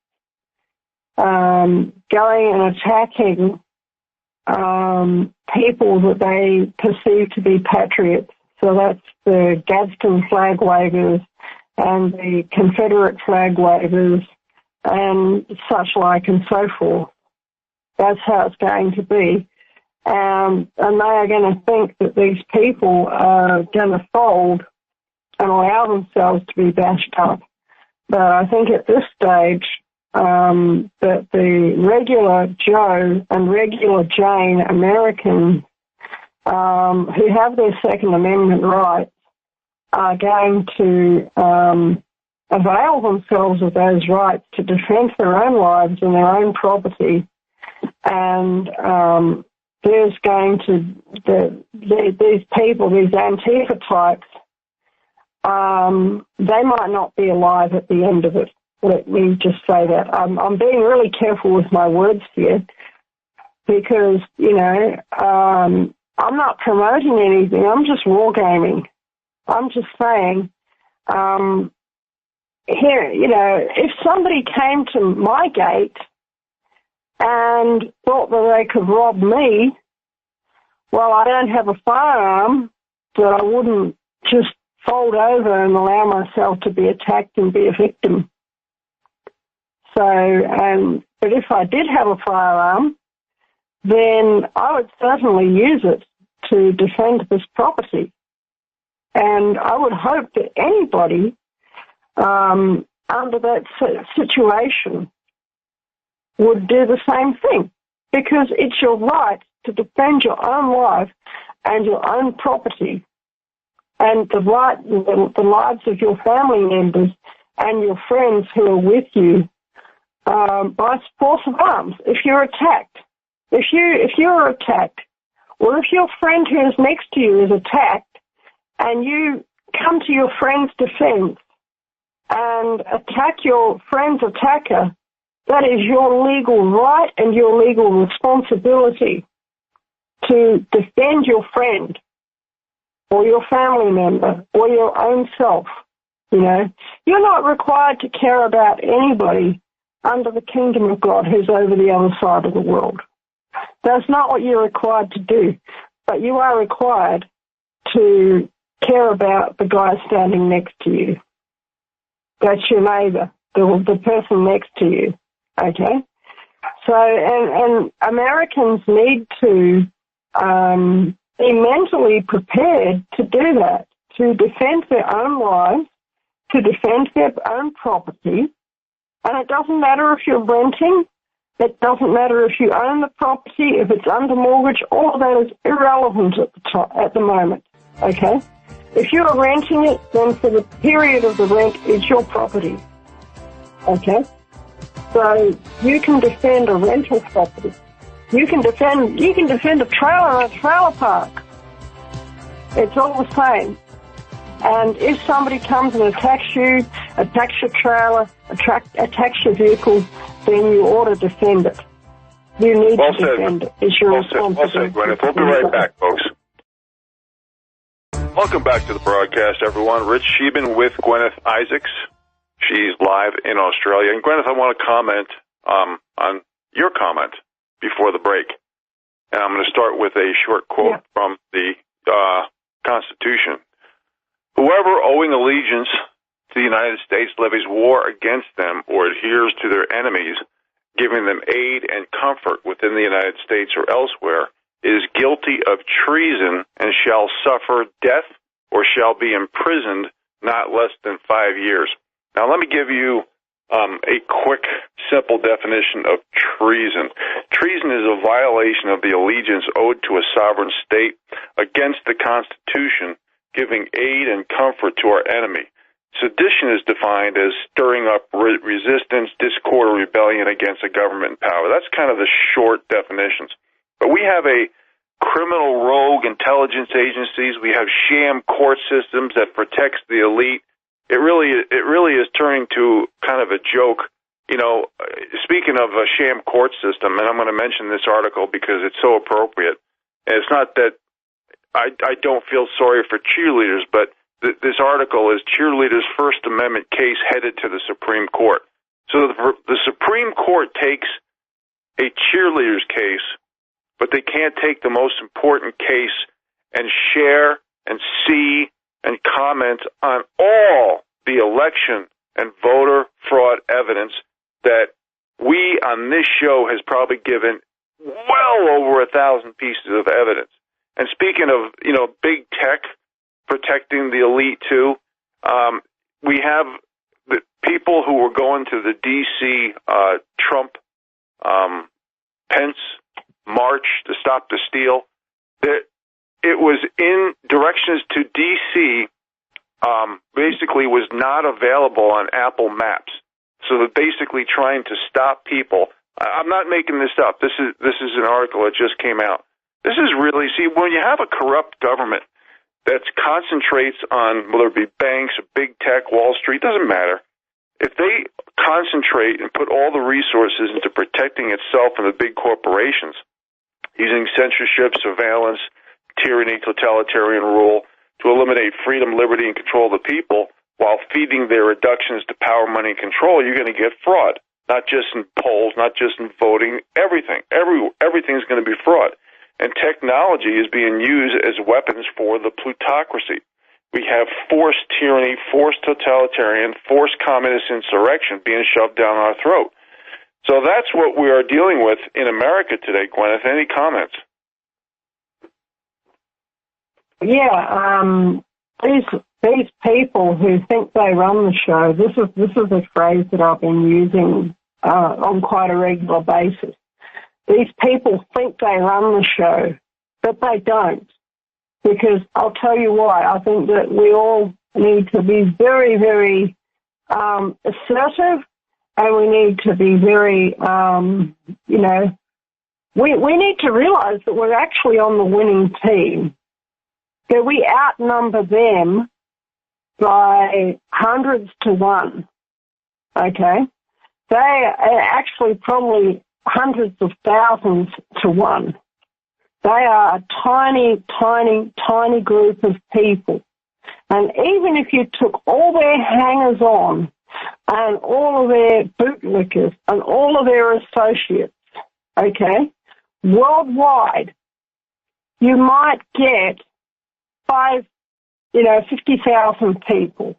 going and attacking people that they perceive to be patriots. So that's the Gadsden flag wavers and the Confederate flag wavers and such like and so forth. That's how it's going to be. And they are going to think that these people are going to fold and allow themselves to be bashed up. But I think at this stage that the regular Joe and regular Jane Americans who have their Second Amendment rights are going to avail themselves of those rights to defend their own lives and their own property. And there's going to, these people, these Antifa types, they might not be alive at the end of it. Let me just say that. I'm being really careful with my words here because, I'm not promoting anything. I'm just wargaming. I'm just saying, here, if somebody came to my gate and thought that they could rob me, well, I don't have a firearm, that I wouldn't just fold over and allow myself to be attacked and be a victim. But if I did have a firearm, then I would certainly use it to defend this property. And I would hope that anybody under that situation would do the same thing, because it's your right to defend your own life and your own property and the lives of your family members and your friends who are with you by force of arms. If you're attacked, if you're attacked, or if your friend who is next to you is attacked, and you come to your friend's defense and attack your friend's attacker, that is your legal right and your legal responsibility to defend your friend or your family member or your own self. You know, you're not required to care about anybody under the kingdom of God who's over the other side of the world. That's not what you're required to do, but you are required to care about the guy standing next to you. That's your neighbor, the person next to you, okay? So, and Americans need to be mentally prepared to do that, to defend their own lives, to defend their own property. And it doesn't matter if you're renting, it doesn't matter if you own the property, if it's under mortgage, all of that is irrelevant at the moment, okay? If you're renting it, then for the period of the rent, it's your property, okay? So you can defend a rental property. You can defend a trailer in a trailer park. It's all the same. And if somebody comes and attacks you, attacks your trailer, attacks your vehicle, then you ought to defend it. You need to defend it. It's your responsibility. Well said, Guineith. We'll be right back, folks. Welcome back to the broadcast, everyone. Rich Scheben with Guineith Isaacs. She's live in Australia. And Guineith, I want to comment on your comment before the break. And I'm going to start with a short quote from the Constitution. Whoever owing allegiance to the United States levies war against them or adheres to their enemies, giving them aid and comfort within the United States or elsewhere, is guilty of treason and shall suffer death or shall be imprisoned not less than 5 years. Now, let me give you a quick, simple definition of treason. Treason is a violation of the allegiance owed to a sovereign state against the Constitution, giving aid and comfort to our enemy. Sedition is defined as stirring up resistance, discord, or rebellion against a government in power. That's kind of the short definitions. But we have a criminal rogue intelligence agencies. We have sham court systems that protects the elite. It really is turning to kind of a joke. You know, speaking of a sham court system, and I'm going to mention this article because it's so appropriate. And it's not that I don't feel sorry for cheerleaders, but this article is cheerleaders' First Amendment case headed to the Supreme Court. So the Supreme Court takes a cheerleader's case, but they can't take the most important case and share and see and comment on all the election and voter fraud evidence that we on this show has probably given well over 1,000 pieces of evidence. And speaking of, you know, big tech protecting the elite too, we have the people who were going to the D.C. Trump Pence march to stop the steal. It was in directions to D.C. Basically was not available on Apple Maps. So they're basically trying to stop people. I'm not making this up. This is an article that just came out. This is really, see, when you have a corrupt government that concentrates on, whether it be banks, big tech, Wall Street, doesn't matter. If they concentrate and put all the resources into protecting itself and the big corporations, using censorship, surveillance, tyranny, totalitarian rule to eliminate freedom, liberty, and control of the people while feeding their reductions to power, money, and control, you're going to get fraud. Not just in polls, not just in voting, everything. Everything's going to be fraud. And technology is being used as weapons for the plutocracy. We have forced tyranny, forced totalitarian, forced communist insurrection being shoved down our throat. So that's what we are dealing with in America today, Gwyneth. Any comments? Yeah, these people who think they run the show, this is a phrase that I've been using on quite a regular basis. These people think they run the show, but they don't. Because I'll tell you why. I think that we all need to be very, very assertive, and we need to be very, we need to realize that we're actually on the winning team. That we outnumber them by hundreds to one, okay? They are actually probably hundreds of thousands to one. They are a tiny, tiny, tiny group of people. And even if you took all their hangers-on and all of their bootlickers and all of their associates, okay, worldwide, you might get 50,000 people,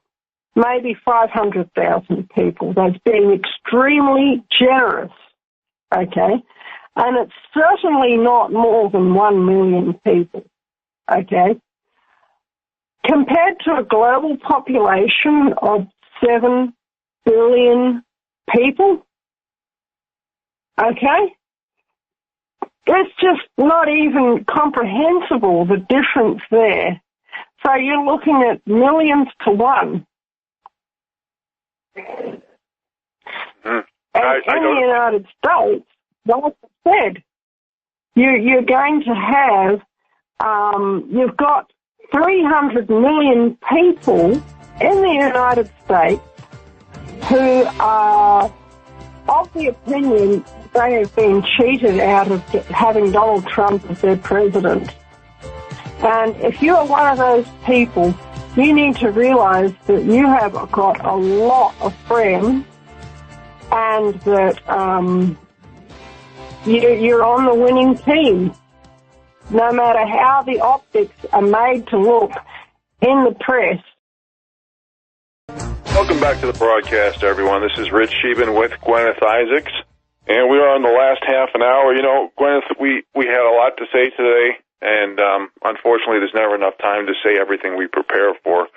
maybe 500,000 people. That's being extremely generous, okay? And it's certainly not more than 1 million people, okay? Compared to a global population of 7 billion people, okay? It's just not even comprehensible, the difference there. So you're looking at millions to one. And in the United States, like I said, you're going to have, you've got 300 million people in the United States who are of the opinion they have been cheated out of having Donald Trump as their president. And if you are one of those people, you need to realize that you have got a lot of friends and that you're on the winning team, no matter how the optics are made to look in the press. Welcome back to the broadcast, everyone. This is Rich Scheben with Guineith Isaacs, and we are in the last half an hour. You know, Guineith, we had a lot to say today, and unfortunately there's never enough time to say everything we prepare for.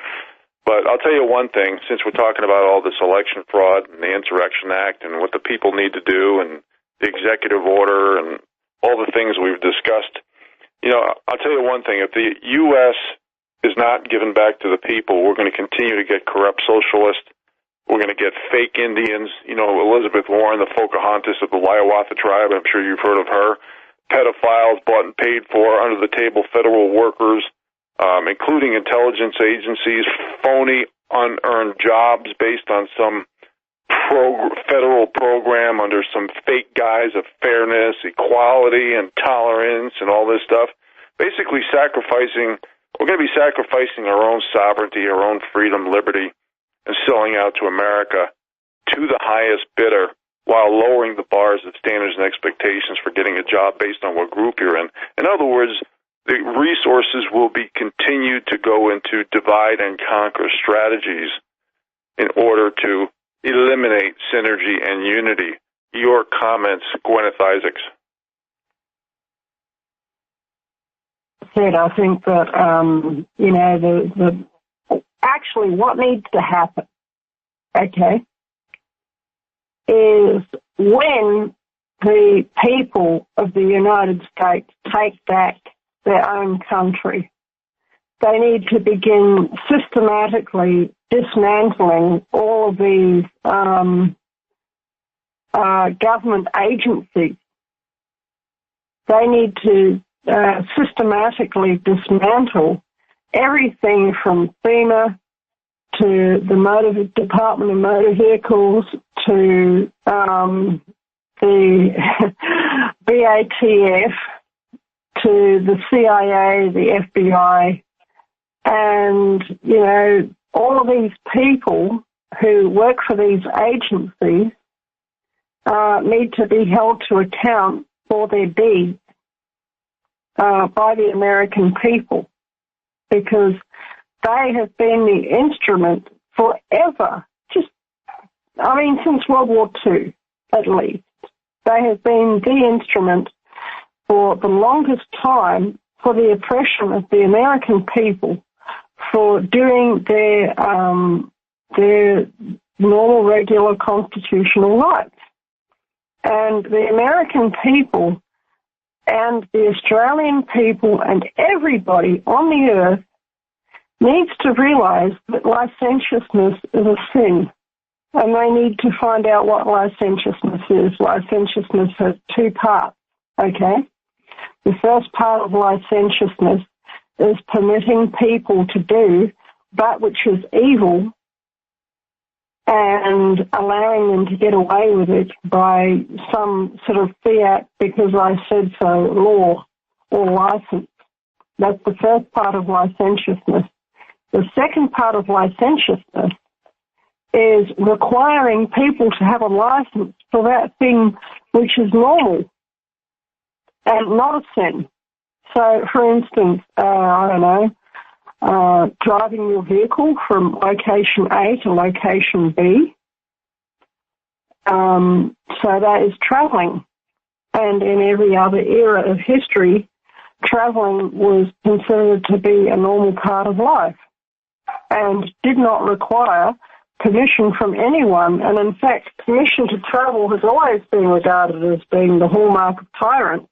But I'll tell you one thing, since we're talking about all this election fraud and the Insurrection Act and what the people need to do and the executive order and all the things we've discussed, you know, I'll tell you one thing. If the U.S. is not given back to the people, we're going to continue to get corrupt socialists. We're going to get fake Indians. You know, Elizabeth Warren, the Pocahontas of the Hiawatha tribe, I'm sure you've heard of her. Pedophiles bought and paid for, under-the-table federal workers, including intelligence agencies, phony, unearned jobs based on some federal program under some fake guise of fairness, equality, and tolerance and all this stuff. Basically we're going to be sacrificing our own sovereignty, our own freedom, liberty, and selling out to America to the highest bidder while lowering the bars of standards and expectations for getting a job based on what group you're in. In other words, the resources will be continued to go into divide and conquer strategies in order to eliminate synergy and unity. Your comments, Guineith Isaacs. I think that, actually what needs to happen, okay, is when the people of the United States take back their own country, they need to begin systematically dismantling all of these government agencies. They need to systematically dismantle everything from FEMA to the Department of Motor Vehicles to the BATF to the CIA, the FBI, and, you know, all of these people who work for these agencies need to be held to account for their deeds by the American people, because they have been the instrument forever, since World War II, at least. They have been the instrument for the longest time for the oppression of the American people, for doing their normal, regular constitutional rights. And the American people and the Australian people and everybody on the earth needs to realize that licentiousness is a sin. And they need to find out what licentiousness is. Licentiousness has two parts, okay? The first part of licentiousness is permitting people to do that which is evil and allowing them to get away with it by some sort of fiat because I said so law or license. That's the first part of licentiousness. The second part of licentiousness is requiring people to have a license for that thing which is normal and not a sin. So, for instance, driving your vehicle from location A to location B. So that is travelling. And in every other era of history, travelling was considered to be a normal part of life and did not require permission from anyone. And in fact, permission to travel has always been regarded as being the hallmark of tyrants.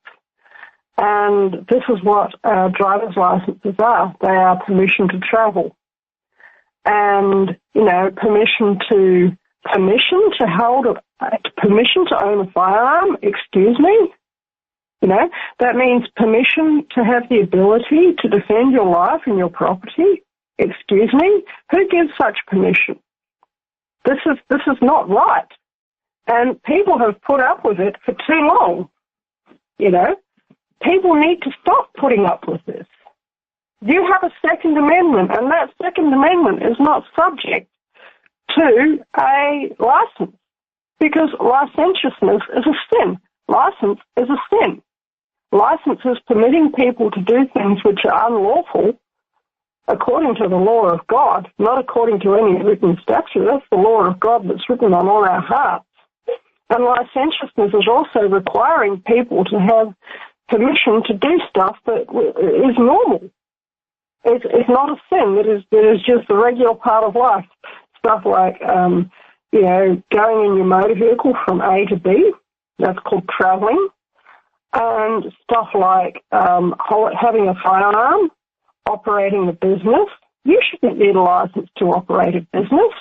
And this is what driver's licenses are. They are permission to travel. And, permission to own a firearm, excuse me. That means permission to have the ability to defend your life and your property, excuse me. Who gives such permission? This is not right. And people have put up with it for too long, People need to stop putting up with this. You have a Second Amendment, and that Second Amendment is not subject to a license, because licentiousness is a sin. License is a sin. License is permitting people to do things which are unlawful according to the law of God, not according to any written statute. That's the law of God that's written on all our hearts. And licentiousness is also requiring people to have permission to do stuff that is normal. It's not a sin. It is just the regular part of life. Stuff like, going in your motor vehicle from A to B. That's called travelling. And stuff like having a firearm, operating a business. You shouldn't need a license to operate a business.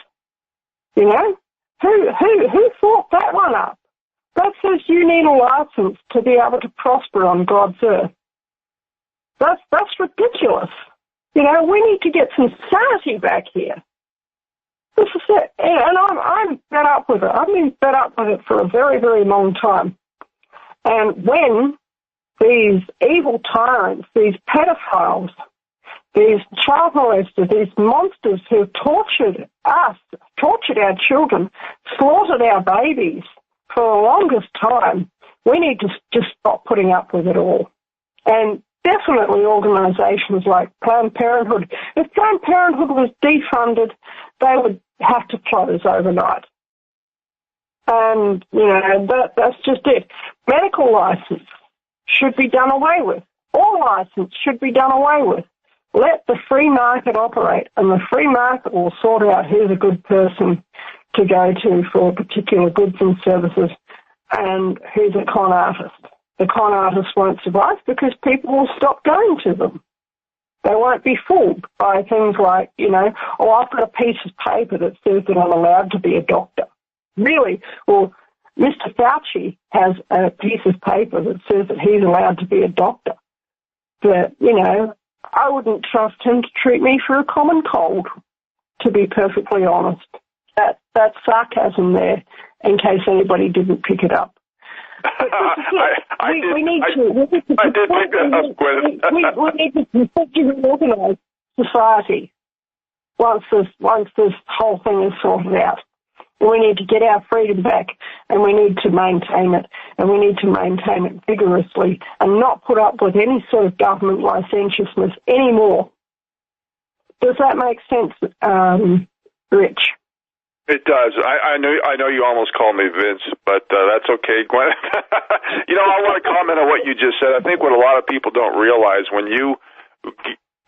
Who thought that one up? That says you need a license to be able to prosper on God's earth. That's ridiculous. We need to get some sanity back here. This is it. And I'm fed up with it. I've been fed up with it for a very, very long time. And when these evil tyrants, these pedophiles, these child molesters, these monsters who have tortured us, tortured our children, slaughtered our babies, for the longest time, we need to just stop putting up with it all. And definitely organisations like Planned Parenthood. If Planned Parenthood was defunded, they would have to close overnight. And, that's just it. Medical licence should be done away with. All licence should be done away with. Let the free market operate, and the free market will sort out who's a good person to go to for particular goods and services and who's a con artist. The con artists won't survive because people will stop going to them. They won't be fooled by things like, I've got a piece of paper that says that I'm allowed to be a doctor. Really? Well, Mr. Fauci has a piece of paper that says that he's allowed to be a doctor. But, I wouldn't trust him to treat me for a common cold, to be perfectly honest. That's sarcasm there, in case anybody didn't pick it up. We need to configure organise society once this whole thing is sorted out. We need to get our freedom back, and we need to maintain it, and we need to maintain it vigorously and not put up with any sort of government licentiousness anymore. Does that make sense, Rich? It does. I know you almost called me Vince, but that's okay, Gwen. I want to comment on what you just said. I think what a lot of people don't realize when you,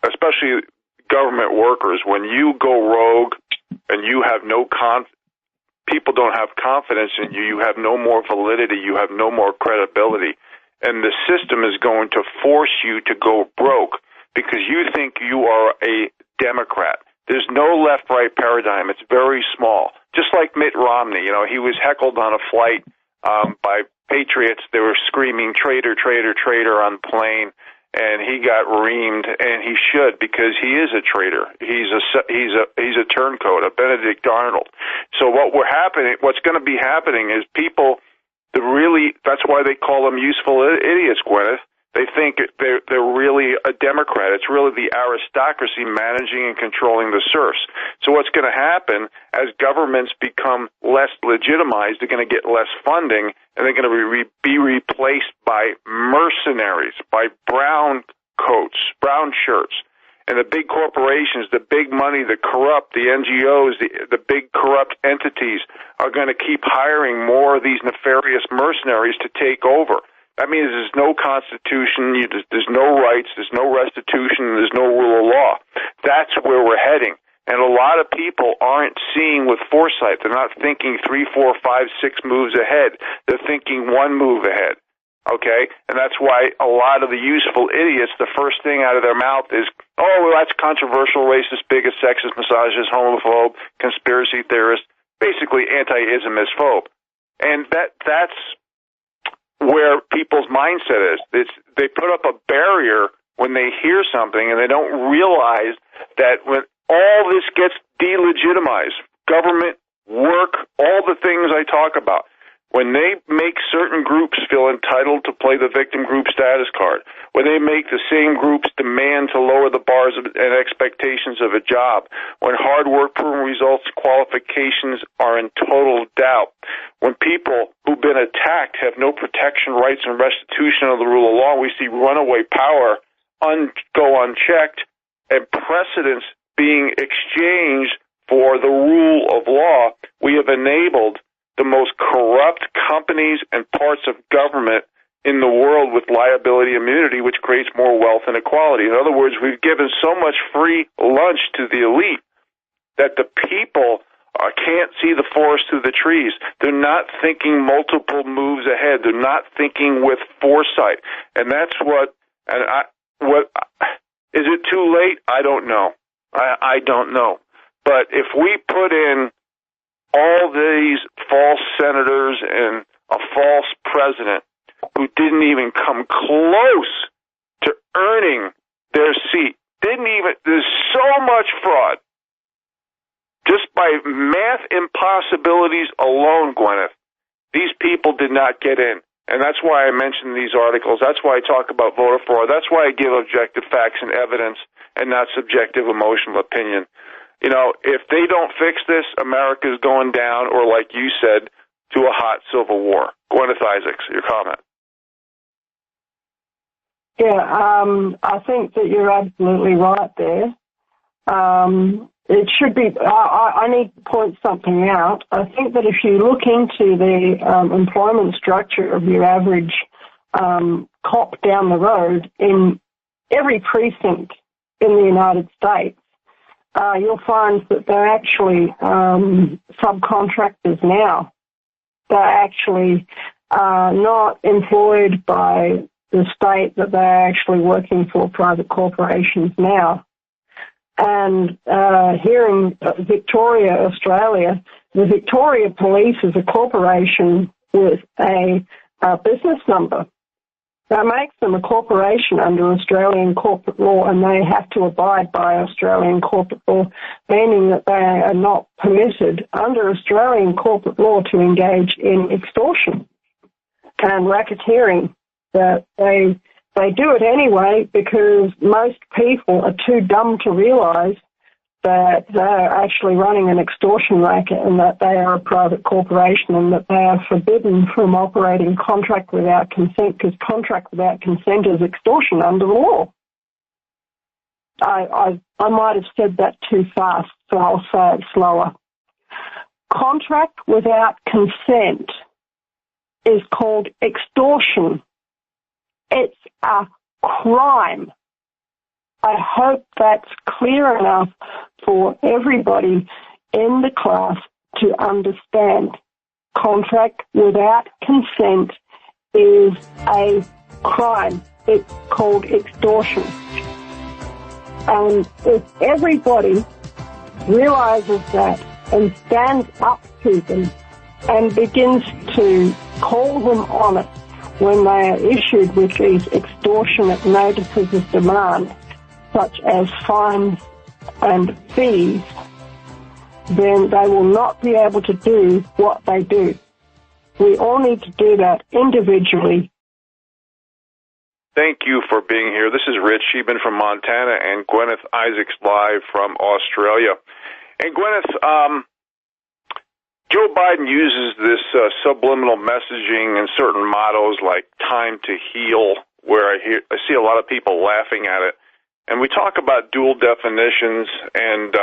especially government workers, when you go rogue and you have no people don't have confidence in you, you have no more validity, you have no more credibility, and the system is going to force you to go broke because you think you are a Democrat. There's no left-right paradigm. It's very small. Just like Mitt Romney, he was heckled on a flight by patriots. They were screaming "traitor, traitor, traitor" on the plane, and he got reamed, and he should because he is a traitor. He's a turncoat, a Benedict Arnold. So what's going to be happening is people. That's why they call them useful idiots, Gwyneth. They think they're really a Democrat. It's really the aristocracy managing and controlling the serfs. So what's going to happen as governments become less legitimized, they're going to get less funding, and they're going to be replaced by mercenaries, by brown coats, brown shirts. And the big corporations, the big money, the corrupt, the NGOs, the big corrupt entities are going to keep hiring more of these nefarious mercenaries to take over. That means there's no constitution, there's no rights, there's no restitution, there's no rule of law. That's where we're heading. And a lot of people aren't seeing with foresight. They're not thinking 3, 4, 5, 6 moves ahead. They're thinking one move ahead. Okay? And that's why a lot of the useful idiots, the first thing out of their mouth is, oh, well, that's controversial, racist, bigot, sexist, misogynist, homophobe, conspiracy theorist, basically anti-Islamist phobe. And that's where people's mindset is. They put up a barrier when they hear something, and they don't realize that when all this gets delegitimized, government, work, all the things I talk about, when they make certain groups feel entitled to play the victim group status card, when they make the same groups demand to lower the bars and expectations of a job, when hard work proven results qualifications are in total doubt, when people who've been attacked have no protection, rights, and restitution of the rule of law, we see runaway power go unchecked and precedents being exchanged for the rule of law. We have enabled the most corrupt companies and parts of government in the world with liability immunity, which creates more wealth inequality. In other words, we've given so much free lunch to the elite that the people can't see the forest through the trees. They're not thinking multiple moves ahead. They're not thinking with foresight. And that's is it too late? I don't know. I don't know. But if we put in all these false senators and a false president who didn't even come close to earning their seat, there's so much fraud. Just by math impossibilities alone, Gwyneth, these people did not get in. And that's why I mention these articles. That's why I talk about voter fraud. That's why I give objective facts and evidence and not subjective emotional opinion. If they don't fix this, America's going down, or like you said, to a hot civil war. Guineith Isaacs, your comment. Yeah, I think that you're absolutely right there. It should be, I need to point something out. I think that if you look into the employment structure of your average cop down the road in every precinct in the United States, you'll find that they're actually subcontractors now. They're actually not employed by the state, that they're actually working for private corporations now. And here in Victoria, Australia, the Victoria Police is a corporation with a business number. That makes them a corporation under Australian corporate law, and they have to abide by Australian corporate law, meaning that they are not permitted under Australian corporate law to engage in extortion and racketeering. That they do it anyway because most people are too dumb to realise that they're actually running an extortion racket and that they are a private corporation and that they are forbidden from operating contract without consent, because contract without consent is extortion under the law. I might have said that too fast, so I'll say it slower. contract without consent is called extortion. It's a crime. I hope that's clear enough for everybody in the class to understand. Contract without consent is a crime. It's called extortion. And if everybody realizes that and stands up to them and begins to call them on it when they are issued with these extortionate notices of demand, such as fines and fees, then they will not be able to do what they do. We all need to do that individually. Thank you for being here. This is Rich Scheben from Montana and Guineith Isaacs live from Australia. And Guineith, Joe Biden uses this subliminal messaging and certain mottos like time to heal, where I see a lot of people laughing at it. And we talk about dual definitions and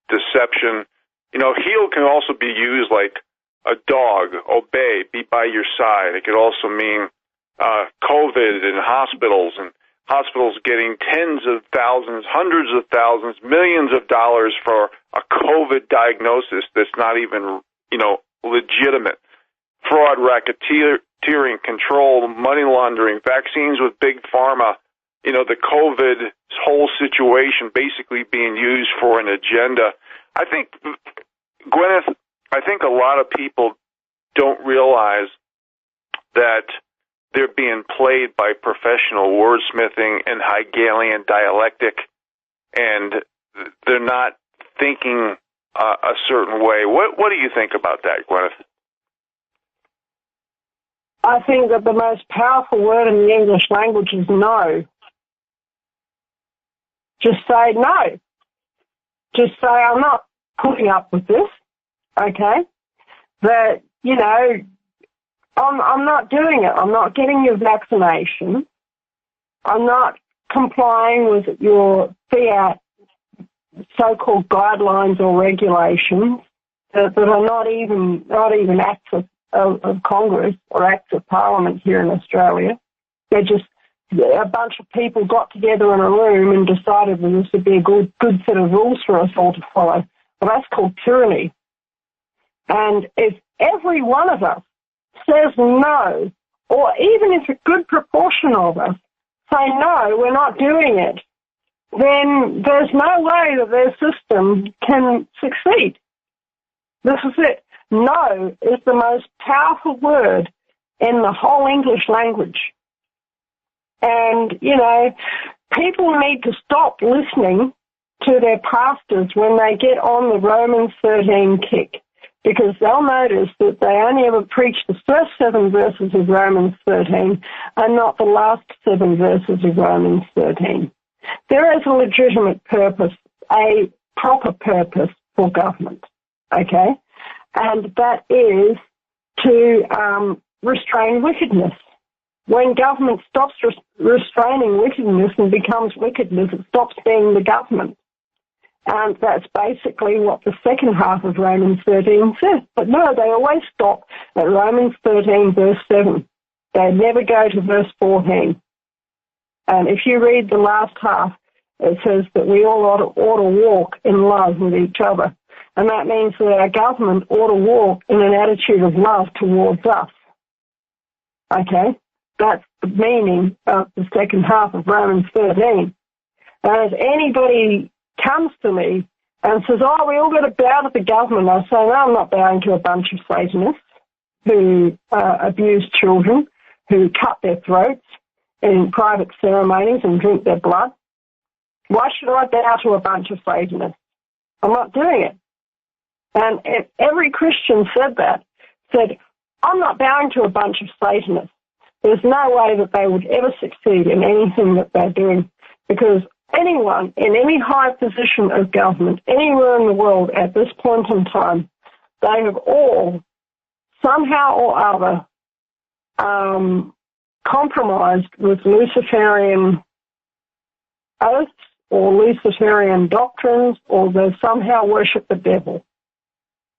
deception. You know, heal can also be used like a dog, obey, be by your side. It could also mean COVID and hospitals getting tens of thousands, hundreds of thousands, millions of dollars for a COVID diagnosis that's not even, legitimate. Fraud, racketeering, control, money laundering, vaccines with big pharma, the COVID whole situation basically being used for an agenda. I think, Guineith, a lot of people don't realize that they're being played by professional wordsmithing and Hegelian dialectic, and they're not thinking a certain way. What do you think about that, Guineith? I think that the most powerful word in the English language is no. Just say no. Just say, I'm not putting up with this, okay? That, I'm not doing it. I'm not getting your vaccination. I'm not complying with your fiat so-called guidelines or regulations that are not even acts of Congress or acts of Parliament here in Australia. They're just a bunch of people got together in a room and decided that this would be a good set of rules for us all to follow. Well, that's called tyranny. And if every one of us says no, or even if a good proportion of us say no, we're not doing it, then there's no way that their system can succeed. This is it. No is the most powerful word in the whole English language. And, people need to stop listening to their pastors when they get on the Romans 13 kick, because they'll notice that they only ever preach the first 7 verses of Romans 13 and not the last 7 verses of Romans 13. There is a legitimate purpose, a proper purpose for government, okay? And that is to restrain wickedness. When government stops restraining wickedness and becomes wickedness, it stops being the government. And that's basically what the second half of Romans 13 says. But no, they always stop at Romans 13, verse 7. They never go to verse 14. And if you read the last half, it says that we all ought to walk in love with each other. And that means that our government ought to walk in an attitude of love towards us. Okay? That's the meaning of the second half of Romans 13. And if anybody comes to me and says, we all got to bow to the government, I say, no, I'm not bowing to a bunch of Satanists who abuse children, who cut their throats in private ceremonies and drink their blood. Why should I bow to a bunch of Satanists? I'm not doing it. And if every Christian said, I'm not bowing to a bunch of Satanists, there's no way that they would ever succeed in anything that they're doing, because anyone in any high position of government anywhere in the world at this point in time, they have all somehow or other compromised with Luciferian oaths or Luciferian doctrines, or they somehow worship the devil.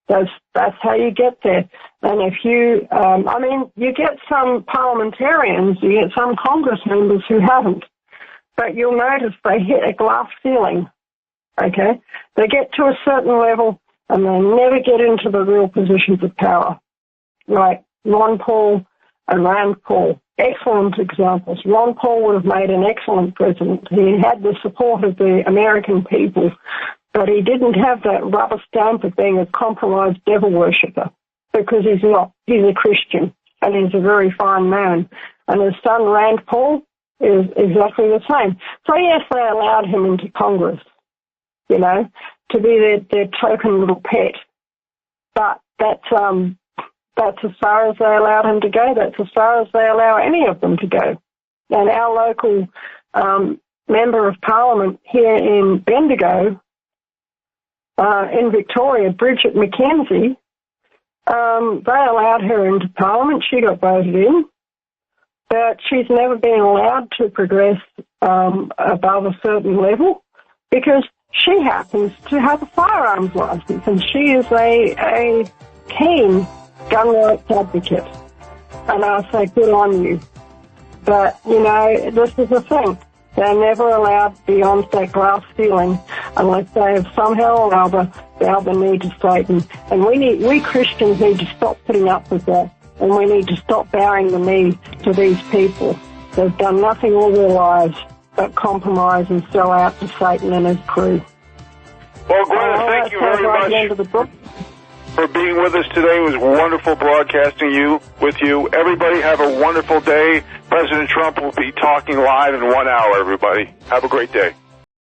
That's how you get there. And if you, you get some parliamentarians, you get some Congress members who haven't, but you'll notice they hit a glass ceiling, okay? They get to a certain level and they never get into the real positions of power, like Ron Paul and Rand Paul. Excellent examples. Ron Paul would have made an excellent president. He had the support of the American people, but he didn't have that rubber stamp of being a compromised devil worshipper, because he's not. He's a Christian, and he's a very fine man. And his son, Rand Paul, is exactly the same. So, yes, they allowed him into Congress, to be their token little pet. But that's as far as they allowed him to go. That's as far as they allow any of them to go. And our local member of Parliament here in Bendigo, in Victoria, Bridget McKenzie, they allowed her into Parliament. She got voted in, but she's never been allowed to progress above a certain level because she happens to have a firearms license, and she is a keen gun rights advocate. And I say, good on you. But, this is the thing. They're never allowed beyond that glass ceiling unless they have somehow or other bowed the knee to Satan. And we Christians need to stop putting up with that, and we need to stop bowing the knee to these people. They've done nothing all their lives but compromise and sell out to Satan and his crew. Well, Guineith, thank you very much for being with us today. It was wonderful broadcasting with you. Everybody have a wonderful day. President Trump will be talking live in 1 hour, everybody. Have a great day.